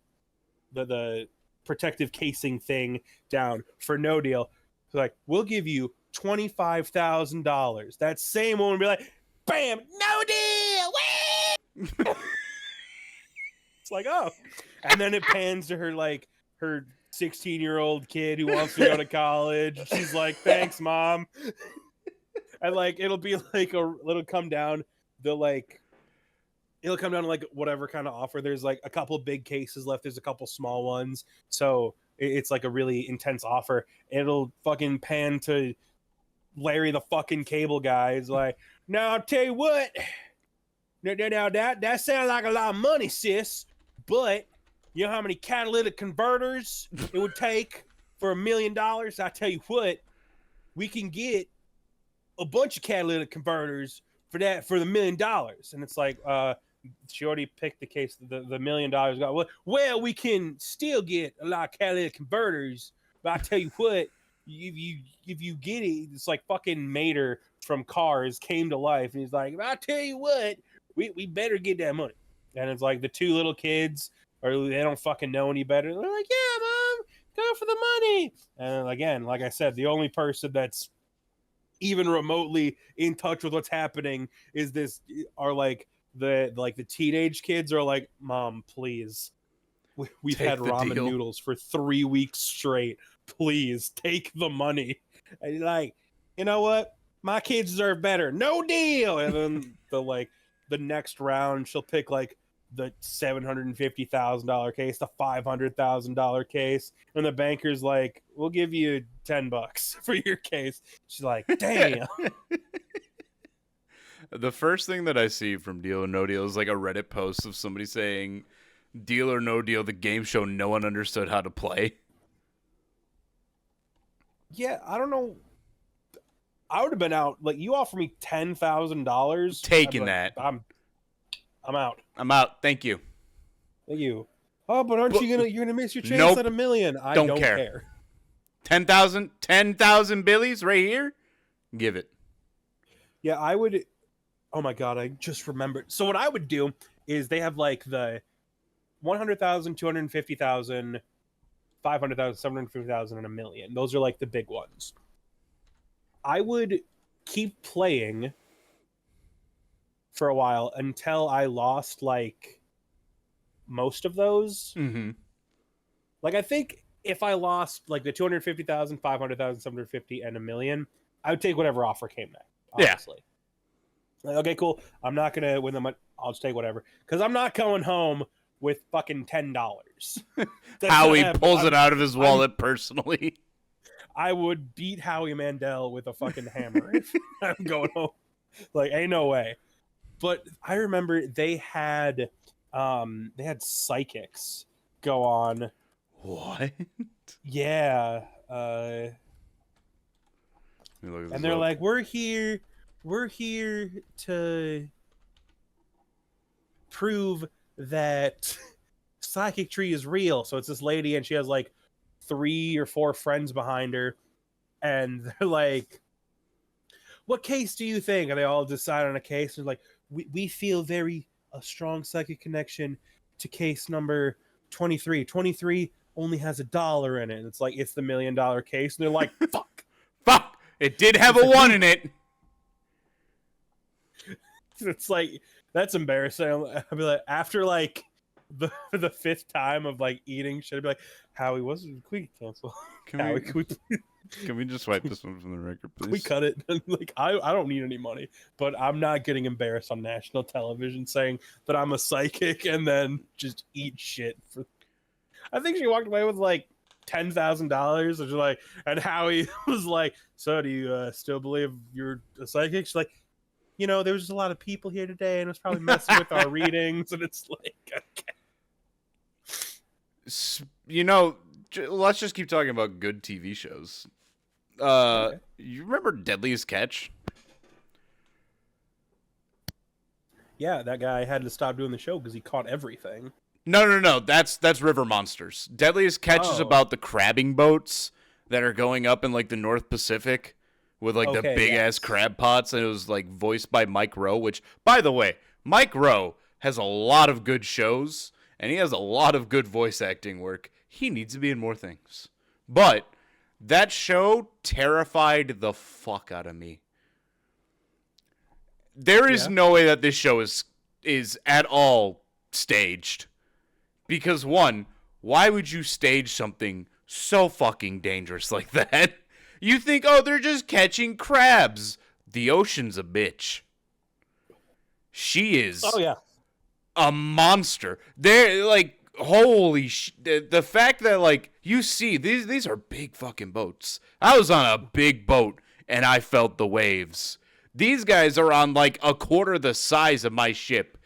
protective casing thing down for no deal. So like, we'll give you $25,000. That same one would be like, bam, no deal. Whee! It's like, oh. And then it pans to her, like, her 16-year-old kid who wants to go to college. She's like, thanks, Mom. And, like, it'll be like it'll come down to, like, whatever kind of offer. There's, like, a couple big cases left. There's a couple small ones. So it's, like, a really intense offer. It'll fucking pan to Larry the fucking cable guy. He's like, now, I'll tell you what. Now, that sounds like a lot of money, sis. But you know how many catalytic converters it would take for $1 million? I tell you what, we can get a bunch of catalytic converters for the $1 million. And it's like, she already picked the case. The $1 million got, well, we can still get a lot of catalytic converters. But I tell you what, if you get it, it's like fucking Mater from Cars came to life, and he's like, I tell you what, we better get that money. And it's like the 2 little kids, or they don't fucking know any better. They're like, yeah, Mom, go for the money. And again, like I said, the only person that's even remotely in touch with what's happening is the teenage kids are like, Mom, please. We've had ramen noodles for 3 weeks straight. Please take the money. And you're like, you know what? My kids deserve better. No deal. And then the next round, she'll pick like the $750,000 case, the $500,000 case, and the banker's like, we'll give you $10 for your case. She's like, damn. The first thing that I see from Deal or No Deal is like a Reddit post of somebody saying, Deal or No Deal, the game show no one understood how to play. Yeah, I don't know. I would have been out. Like, you offer me $10,000. Taking that. I'm out. I'm out. Thank you. Thank you. Oh, but you're gonna miss your chance at $1 million? I don't care. 10,000 billies right here. Give it. Yeah, I would. Oh my God, I just remembered. So what I would do is they have like the 100,000, 250,000, 500,000, 750,000, and $1 million. Those are like the big ones. I would keep playing for a while until I lost like most of those. Mm-hmm. Like, I think if I lost like the 250,000, 500,000, 750, and $1 million, I would take whatever offer came next. Honestly. Yeah. Like, okay, cool. I'm not gonna win the money. I'll just take whatever, because I'm not going home with fucking $10. Howie pulls it out of his wallet personally. I would beat Howie Mandel with a fucking hammer if I'm going home. Like, ain't no way. But I remember they had psychics go on. What? Yeah. And they're like, we're here to prove that psychicry is real. So it's this lady, and she has like 3 or 4 friends behind her, and they're like, what case do you think? And they all decide on a case. They're like, we feel a strong psychic connection to case number 23. 23 only has $1 in it. And it's like, it's the $1 million case. And they're like, fuck. Fuck! It did have a 1 in it. It's like, that's embarrassing. I'll be like, after like the fifth time of like eating shit, I'd be like, Howie, can we cancel? Howie, can we just wipe this one from the record, please? We cut it. Like, I don't need any money, but I'm not getting embarrassed on national television saying that I'm a psychic and then just eat shit for. I think she walked away with like $10,000. And Howie was like, "So do you still believe you're a psychic?" She's like, there was just a lot of people here today, and it was probably messing with our readings. And it's like, okay. Let's just keep talking about good TV shows. Okay. You remember Deadliest Catch? Yeah, that guy had to stop doing the show because he caught everything. No. That's River Monsters. Deadliest Catch is about the crabbing boats that are going up in like the North Pacific with like the big ass crab pots, and it was like voiced by Mike Rowe. Which, by the way, Mike Rowe has a lot of good shows, and he has a lot of good voice acting work. He needs to be in more things, but that show terrified the fuck out of me. There is no way that this show is at all staged. Because one, why would you stage something so fucking dangerous like that? You think, oh, they're just catching crabs. The ocean's a bitch. She is a monster. They're like, holy the fact that like you see these are big fucking boats. I was on a big boat and I felt the waves. These guys are on like a quarter the size of my ship,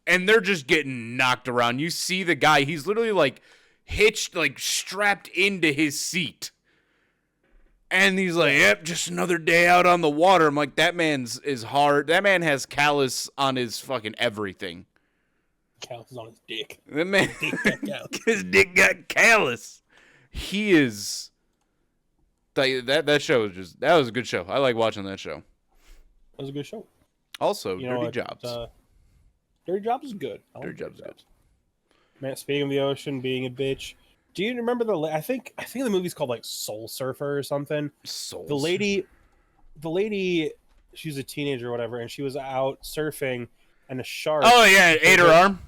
and they're just getting knocked around. You see the guy, he's literally like hitched, like strapped into his seat. And he's like, yep, just another day out on the water. I'm like, that man's is hard. That man has callus on his fucking everything. Callus on his dick. That man, his dick got callus. He is. That show was that was a good show. I like watching that show. That was a good show. Also, Dirty Jobs. Dirty Jobs is good. Dirty Jobs is good. Man, speaking of the ocean being a bitch, do you remember I think the movie's called like Soul Surfer or something. The lady, she was a teenager or whatever, and she was out surfing, and a shark. Oh yeah, it ate her arm.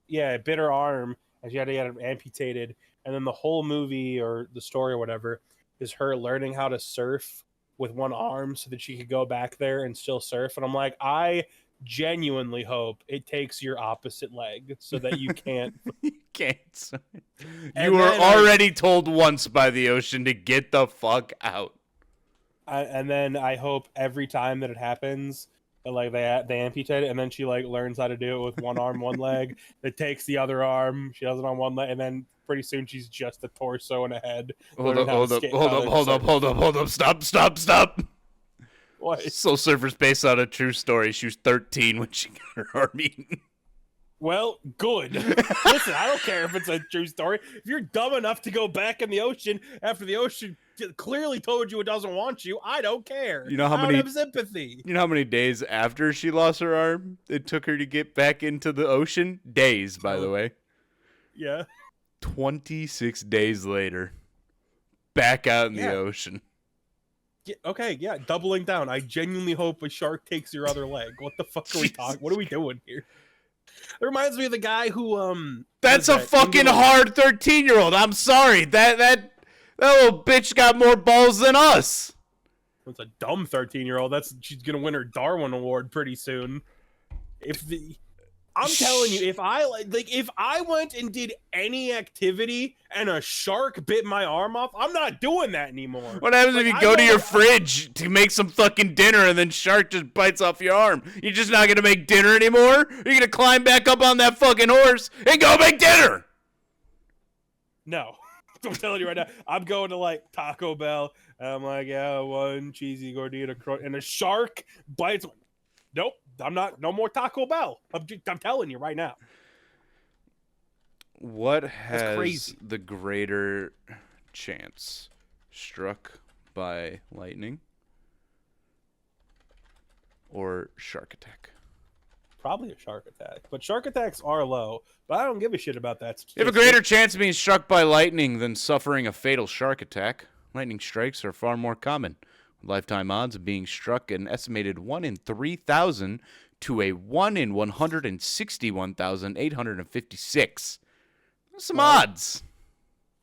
Yeah, it bit her arm, and she had to get it amputated. And then the whole movie or the story or whatever is her learning how to surf with one arm so that she could go back there and still surf. And I'm like, I genuinely hope it takes your opposite leg so that you can't. You can't. You were already told once by the ocean to get the fuck out. And then I hope every time that it happens, that like they amputate it, and then she like learns how to do it with one arm, one leg. It takes the other arm, she does it on one leg, and then pretty soon she's just a torso and a head. Hold up, stop. What? Soul Surfer's based on a true story. She was 13 when she got her arm eaten. Well, good. Listen, I don't care if it's a true story. If you're dumb enough to go back in the ocean after the ocean clearly told you it doesn't want you, I don't care. You know how I don't have sympathy. You know how many days after she lost her arm it took her to get back into the ocean? Days, by the way. Yeah. 26 days later, back out in the ocean. Yeah, okay, yeah, doubling down. I genuinely hope a shark takes your other leg. What the fuck are we talking? What are we doing here? It reminds me of the guy who That's a fucking hard 13-year-old. I'm sorry. That little bitch got more balls than us. It's a dumb 13-year-old. She's gonna win her Darwin Award pretty soon. I'm telling you, if I went and did any activity and a shark bit my arm off, I'm not doing that anymore. What happens if you go to your fridge to make some fucking dinner and then shark just bites off your arm? You're just not gonna make dinner anymore? You're gonna climb back up on that fucking horse and go make dinner? No. I'm telling you right now, I'm going to like Taco Bell and I'm like, yeah, one cheesy gordita and a shark bites. Nope. I'm not. No more Taco Bell. I'm telling you right now. What has the greater chance? Struck by lightning or shark attack? Probably a shark attack. But shark attacks are low. But I don't give a shit about that. You have a greater chance of being struck by lightning than suffering a fatal shark attack. Lightning strikes are far more common, with lifetime odds of being struck an estimated 1 in 3,000 to a 1 in 161,856. That's some odds.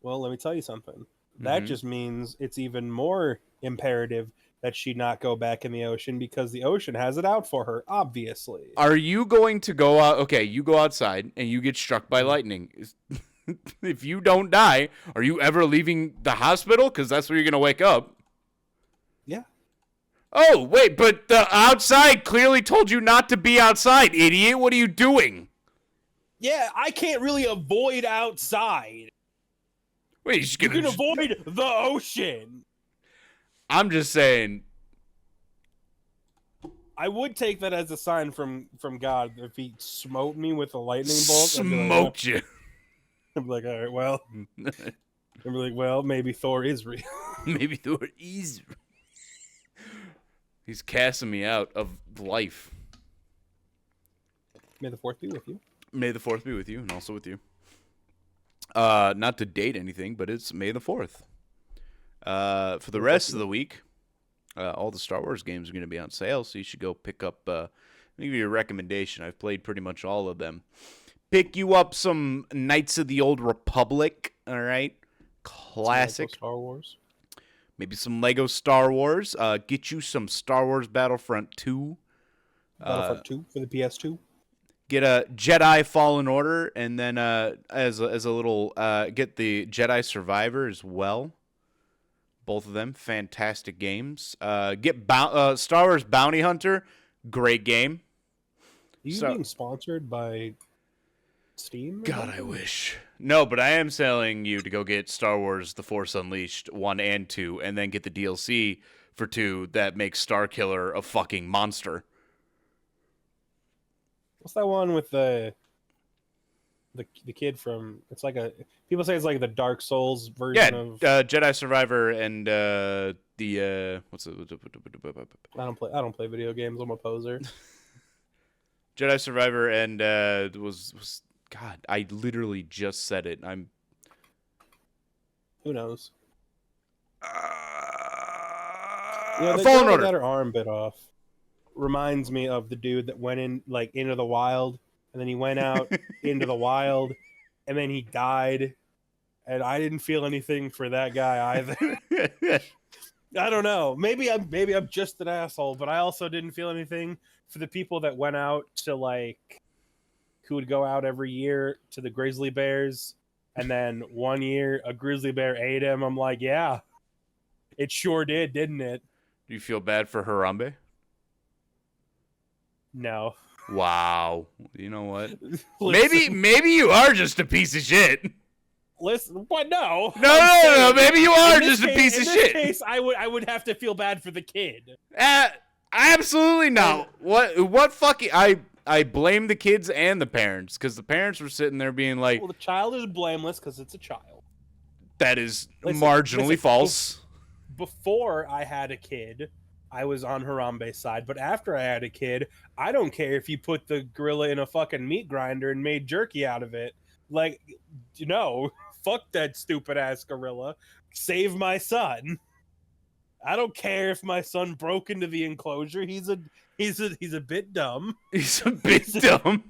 Well, let me tell you something. That just means it's even more imperative that she not go back in the ocean because the ocean has it out for her, obviously. Are you going to go out? Okay, you go outside and you get struck by lightning. If you don't die, are you ever leaving the hospital? Because that's where you're going to wake up. Yeah. Oh, wait, but the outside clearly told you not to be outside, idiot. What are you doing? Yeah, I can't really avoid outside. Wait, you can avoid the ocean. I'm just saying. I would take that as a sign from God if he smote me with a lightning bolt. Smoked you. I'd be like, all right, well. I'd be like, well, maybe Thor is real. Maybe Thor is real. He's casting me out of life. May the 4th be with you. May the 4th be with you, and also with you. Not to date anything, but it's May the 4th. For the rest of the week, all the Star Wars games are going to be on sale, so you should go pick up. Let me give you a recommendation. I've played pretty much all of them. Pick you up some Knights of the Old Republic, all right? Classic. Star Wars. Maybe some Lego Star Wars. Get you some Star Wars Battlefront 2. Battlefront 2 for the PS2. Get a Jedi Fallen Order, and then as a little get the Jedi Survivor as well. Both of them fantastic games. Get Star Wars Bounty Hunter, great game. Are you being sponsored by Steam? God, I wish. No, but I am telling you to go get Star Wars: The Force Unleashed 1 and 2, and then get the DLC for 2 that makes Starkiller a fucking monster. What's that one with the kid from? It's like people say it's like the Dark Souls version of Jedi Survivor and what's it? I don't play video games. I'm a poser. Jedi Survivor and was God. I literally just said it. Who knows? Fallen Order. Got her arm bit off. Reminds me of the dude that went into the wild, and then he went out into the wild, and then he died, and I didn't feel anything for that guy either. I don't know. Maybe I'm just an asshole, but I also didn't feel anything for the people that went out to who would go out every year to the grizzly bears, and then one year a grizzly bear ate him. I'm like, yeah, it sure did, didn't it? Do you feel bad for Harambe? No. Wow. You know what? Maybe you are just a piece of shit. Listen, what? No. No. Maybe you are just a piece of shit. In this case, I would have to feel bad for the kid. Absolutely not. What fucking I blame the kids and the parents because the parents were sitting there being like, well, the child is blameless because it's a child. That is marginally false. Before I had a kid, I was on Harambe's side, but after I had a kid, I don't care if you put the gorilla in a fucking meat grinder and made jerky out of it. Fuck that stupid ass gorilla. Save my son. I don't care if my son broke into the enclosure. He's a bit dumb. He's a bit dumb.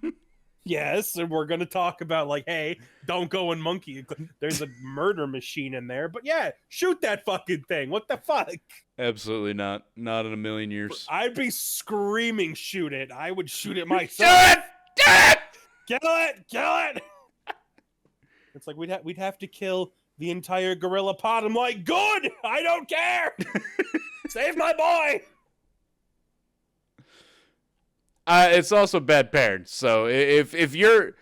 Yes, and we're gonna talk about hey, don't go and monkey. There's a murder machine in there, but yeah, shoot that fucking thing. What the fuck? Absolutely not. Not in a million years. I'd be screaming, shoot it. I would shoot it myself. Kill it! It's like we'd have to kill the entire gorilla pod. I'm like, good. I don't care. Save my boy. It's also bad parents. So if your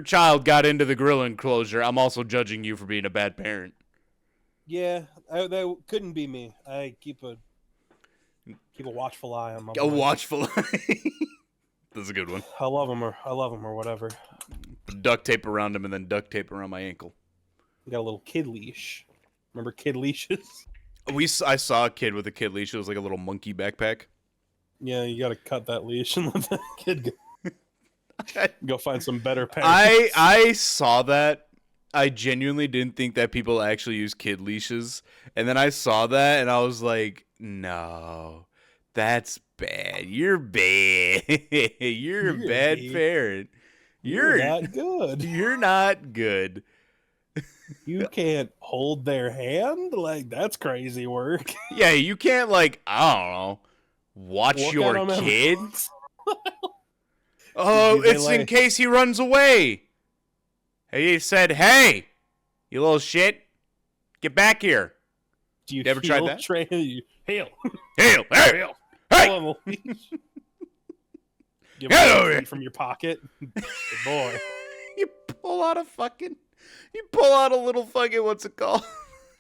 child got into the gorilla enclosure, I'm also judging you for being a bad parent. Yeah, that couldn't be me. I keep a watchful eye on my boy. A watchful eye. That's a good one. I love him or whatever. Put duct tape around him and then duct tape around my ankle. We got a little kid leash. Remember kid leashes? I saw a kid with a kid leash. It was like a little monkey backpack. Yeah, you got to cut that leash and let that kid go find some better parents. I saw that. I genuinely didn't think that people actually use kid leashes. And then I saw that and I was like, no, that's bad. You're bad. You're a bad parent. You're not good. You're not good. You can't hold their hand? Like, that's crazy work. Yeah, you can't, like, I don't know, watch your kid. Oh, it's in case he runs away. He said, hey, you little shit, get back here. Do you ever tried that? Hail. Hail. Hey. Hey. Give him from your pocket. Good boy. You pull out a little fucking, what's it called?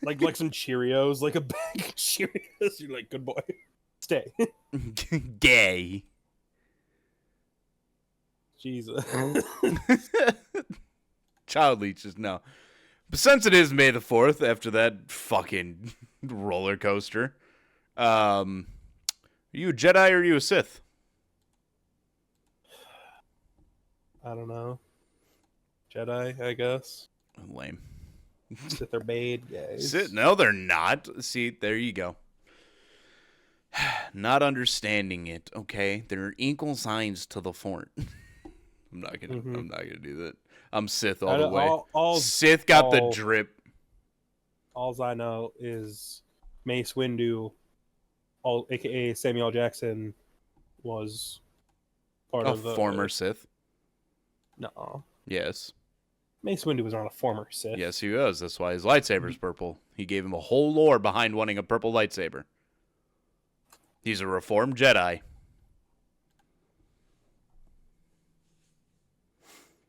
like some Cheerios, like a bag of Cheerios. You're like, good boy. Stay. Gay. Jesus. Child leeches, no. But since it is May the 4th, after that fucking roller coaster, are you a Jedi or are you a Sith? I don't know. Jedi, I guess. Lame. Sith are bad guys. Sith? No, they're not. See, there you go. Not understanding it. Okay, there are equal signs to the fort. I'm not gonna do that. I'm Sith all the way. Sith got the drip. All I know is Mace Windu, aka Samuel Jackson, was part of the former Sith. No. Yes. Mace Windu was not a former Sith. Yes, he was. That's why his lightsaber's purple. He gave him a whole lore behind wanting a purple lightsaber. He's a reformed Jedi.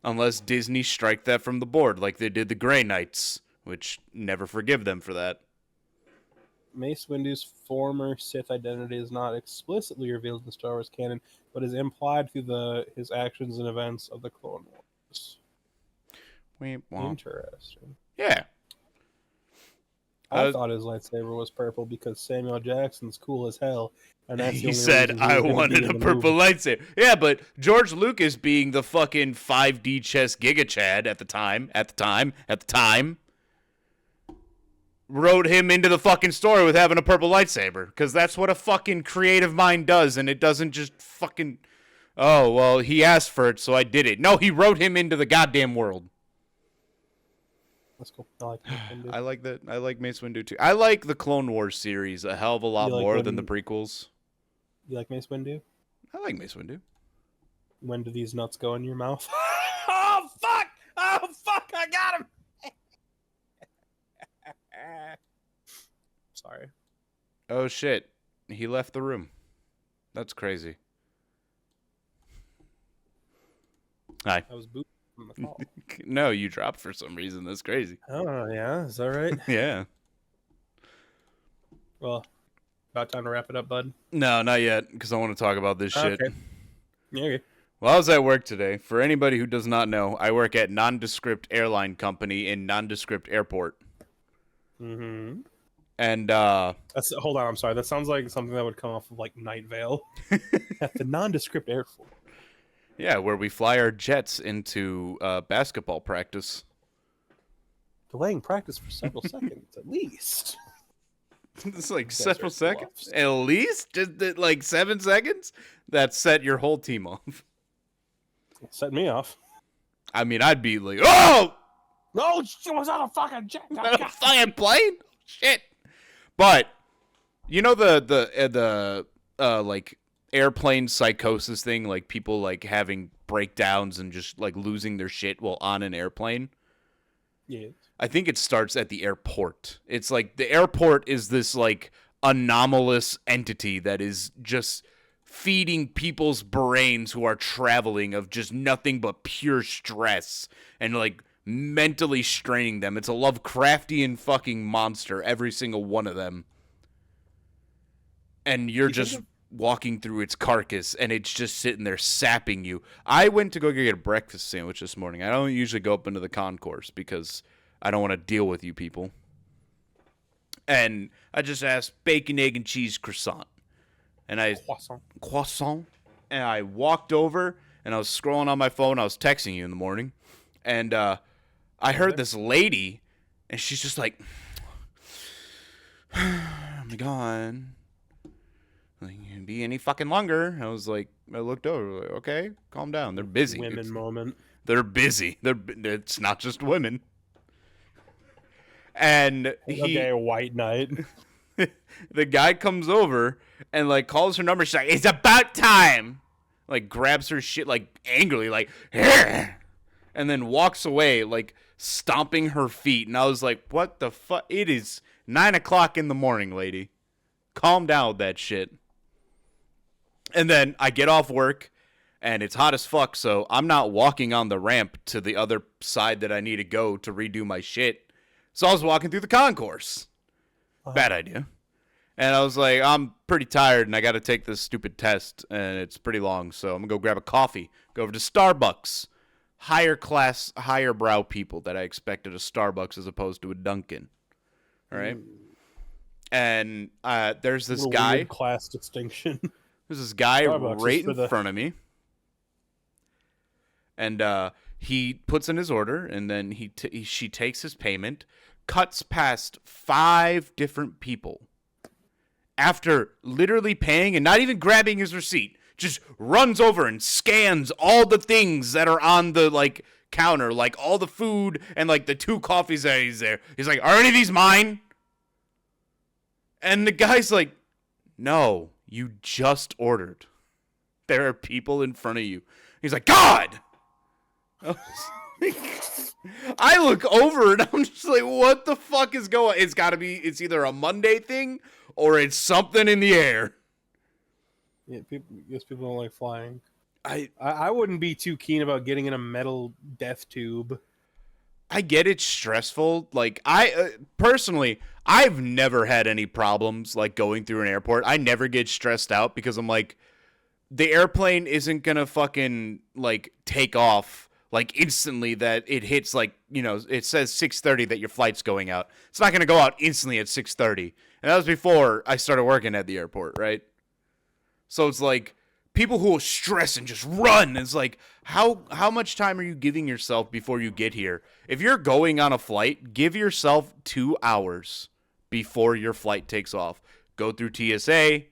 Unless Disney strike that from the board like they did the Grey Knights, which never forgive them for that. Mace Windu's former Sith identity is not explicitly revealed in Star Wars canon, but is implied through his actions and events of the Clone Wars. Interesting. Yeah. I thought his lightsaber was purple because Samuel Jackson's cool as hell. And that's he said, I wanted a purple lightsaber. Yeah, but George Lucas, being the fucking 5D chess Giga Chad at the time, wrote him into the fucking story with having a purple lightsaber. Because that's what a fucking creative mind does, and it doesn't just fucking, oh, well, he asked for it, so I did it. No, he wrote him into the goddamn world. That's cool. I like Mace Windu. I like that. I like Mace Windu too. I like the Clone Wars series a hell of a lot more than the prequels. You like Mace Windu? I like Mace Windu. When do these nuts go in your mouth? Oh fuck! Oh fuck! I got him. Sorry. Oh shit! He left the room. That's crazy. Hi. I was booted from the call. No, you dropped for some reason. That's crazy. Oh yeah, is that right? Yeah. Well, about time to wrap it up, bud. No, not yet, because I want to talk about this shit. Okay. Yeah. Okay. Well, I was at work today. For anybody who does not know, I work at Nondescript Airline Company in Nondescript Airport. Mm-hmm. And hold on, I'm sorry. That sounds like something that would come off of like Night Vale at the Nondescript Airport. Yeah, where we fly our jets into basketball practice. Delaying practice for several seconds, at least. It's like several seconds? At least? Just like 7 seconds? That set your whole team off. Set me off. I mean, I'd be like, oh! No, she was on a fucking jet. On a fucking plane? Shit. But, you know the like, airplane psychosis thing, like people like having breakdowns and just like losing their shit while on an airplane. Yeah. I think it starts at the airport. It's like the airport is this like anomalous entity that is just feeding people's brains who are traveling of just nothing but pure stress and like mentally straining them. It's a Lovecraftian fucking monster, every single one of them. And you're just walking through its carcass, and it's just sitting there sapping you. I went to go get a breakfast sandwich this morning. I don't usually go up into the concourse because I don't want to deal with you people. And I just asked bacon, egg, and cheese croissant. and I Croissant. and I walked over and I was scrolling on my phone. I was texting you in the morning, and I heard this lady, and she's just like, "Oh my god, like, you can be any fucking longer." I was like, I looked over, like, okay, calm down. They're busy. Women moment. They're busy. It's not just women. And Okay, white knight. the guy comes over and like calls her number. She's like, "It's about time." Like grabs her shit like angrily, like, and then walks away like stomping her feet. And I was like, "What the fuck? It is 9 o'clock in the morning, lady. Calm down with that shit." And then I get off work, and it's hot as fuck. So I'm not walking on the ramp to the other side that I need to go to redo my shit. So I was walking through the concourse. Bad idea. And I was like, I'm pretty tired, and I got to take this stupid test, and it's pretty long. So I'm going to go grab a coffee, go over to Starbucks. Higher class, higher brow people that I expected a Starbucks as opposed to a Dunkin'. All right? And there's this guy. Weird class distinction. There's this guy Starbucks right in front of me. And he puts in his order, and then she takes his payment, cuts past 5 different people. After literally paying and not even grabbing his receipt, just runs over and scans all the things that are on the like counter, like all the food and like the 2 coffees that he's there. He's like, "Are any of these mine?" And the guy's like, "No, you just ordered. There are people in front of you." He's like, "God!" I look over and I'm just like, what the fuck is going on? It's either a Monday thing or it's something in the air. Yeah, people don't like flying. I I wouldn't be too keen about getting in a metal death tube. I get it's stressful. Like, personally, I've never had any problems like going through an airport. I never get stressed out because I'm like, the airplane isn't gonna fucking like take off like instantly that it hits like, you know, it says 6:30 that your flight's going out. It's not going to go out instantly at 6:30. And that was before I started working at the airport, right? So it's like people who will stress and just run. It's like, how much time are you giving yourself before you get here? If you're going on a flight, give yourself 2 hours before your flight takes off. Go through TSA,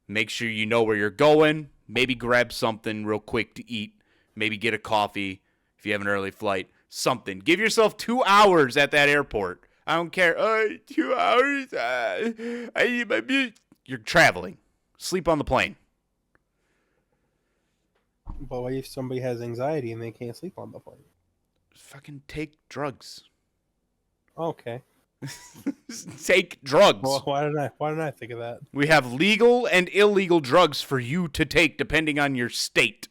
make sure you know where you're going, maybe grab something real quick to eat, maybe get a coffee. If you have an early flight, something. Give yourself 2 hours at that airport. I don't care. 2 hours? I need my beat. You're traveling. Sleep on the plane. But what if somebody has anxiety and they can't sleep on the plane? Fucking take drugs. Okay. Take drugs. Well, why didn't I think of that? We have legal and illegal drugs for you to take depending on your state.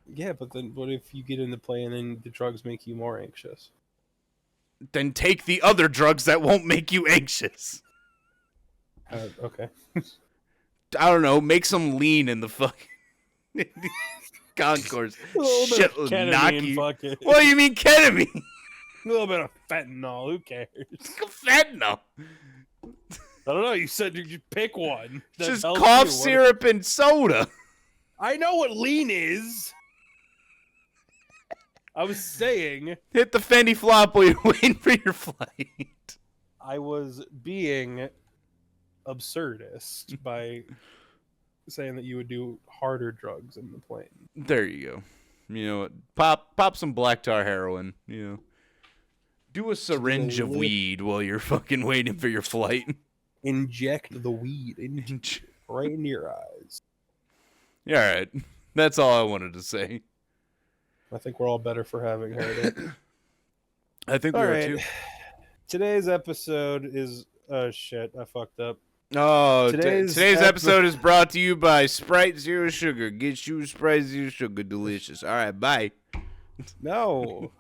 Yeah, but then what if you get in the plane and then the drugs make you more anxious? Then take the other drugs that won't make you anxious. Okay. I don't know. Make some lean in the fucking concourse. Shit will knock you. What do you mean ketamine? A little bit of fentanyl. Who cares? Fentanyl. I don't know. You said you pick one. Just cough syrup and soda. I know what lean is. I was saying... Hit the Fendi flop while you're waiting for your flight. I was being absurdist by saying that you would do harder drugs in the plane. There you go. You know what? Pop some black tar heroin. You know, do a syringe of weed while you're fucking waiting for your flight. Inject the weed right into your eyes. Yeah, all right. That's all I wanted to say. I think we're all better for having heard it. I think we are too. Today's episode is... Oh, shit. I fucked up. Oh, today's episode is brought to you by Sprite Zero Sugar. Get you Sprite Zero Sugar. Delicious. All right, bye. No.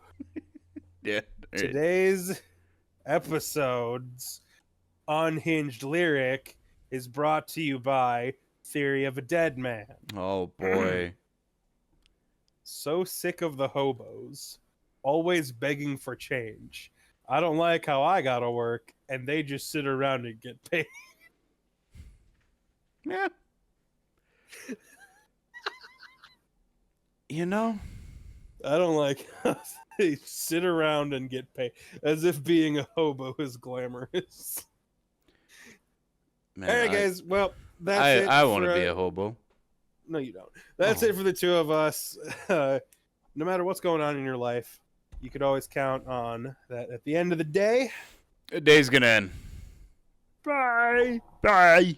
Yeah. Right. Today's episode's unhinged lyric is brought to you by Theory of a Dead Man. Oh, boy. So sick of the hobos, always begging for change. I don't like how I gotta work, and they just sit around and get paid. Yeah. You know? I don't like how they sit around and get paid as if being a hobo is glamorous. Man, All right, guys. Well, that's it. I want to be a hobo. No, you don't. That's it for the two of us. No matter what's going on in your life, you could always count on that at the end of the day. The day's gonna end. Bye. Bye.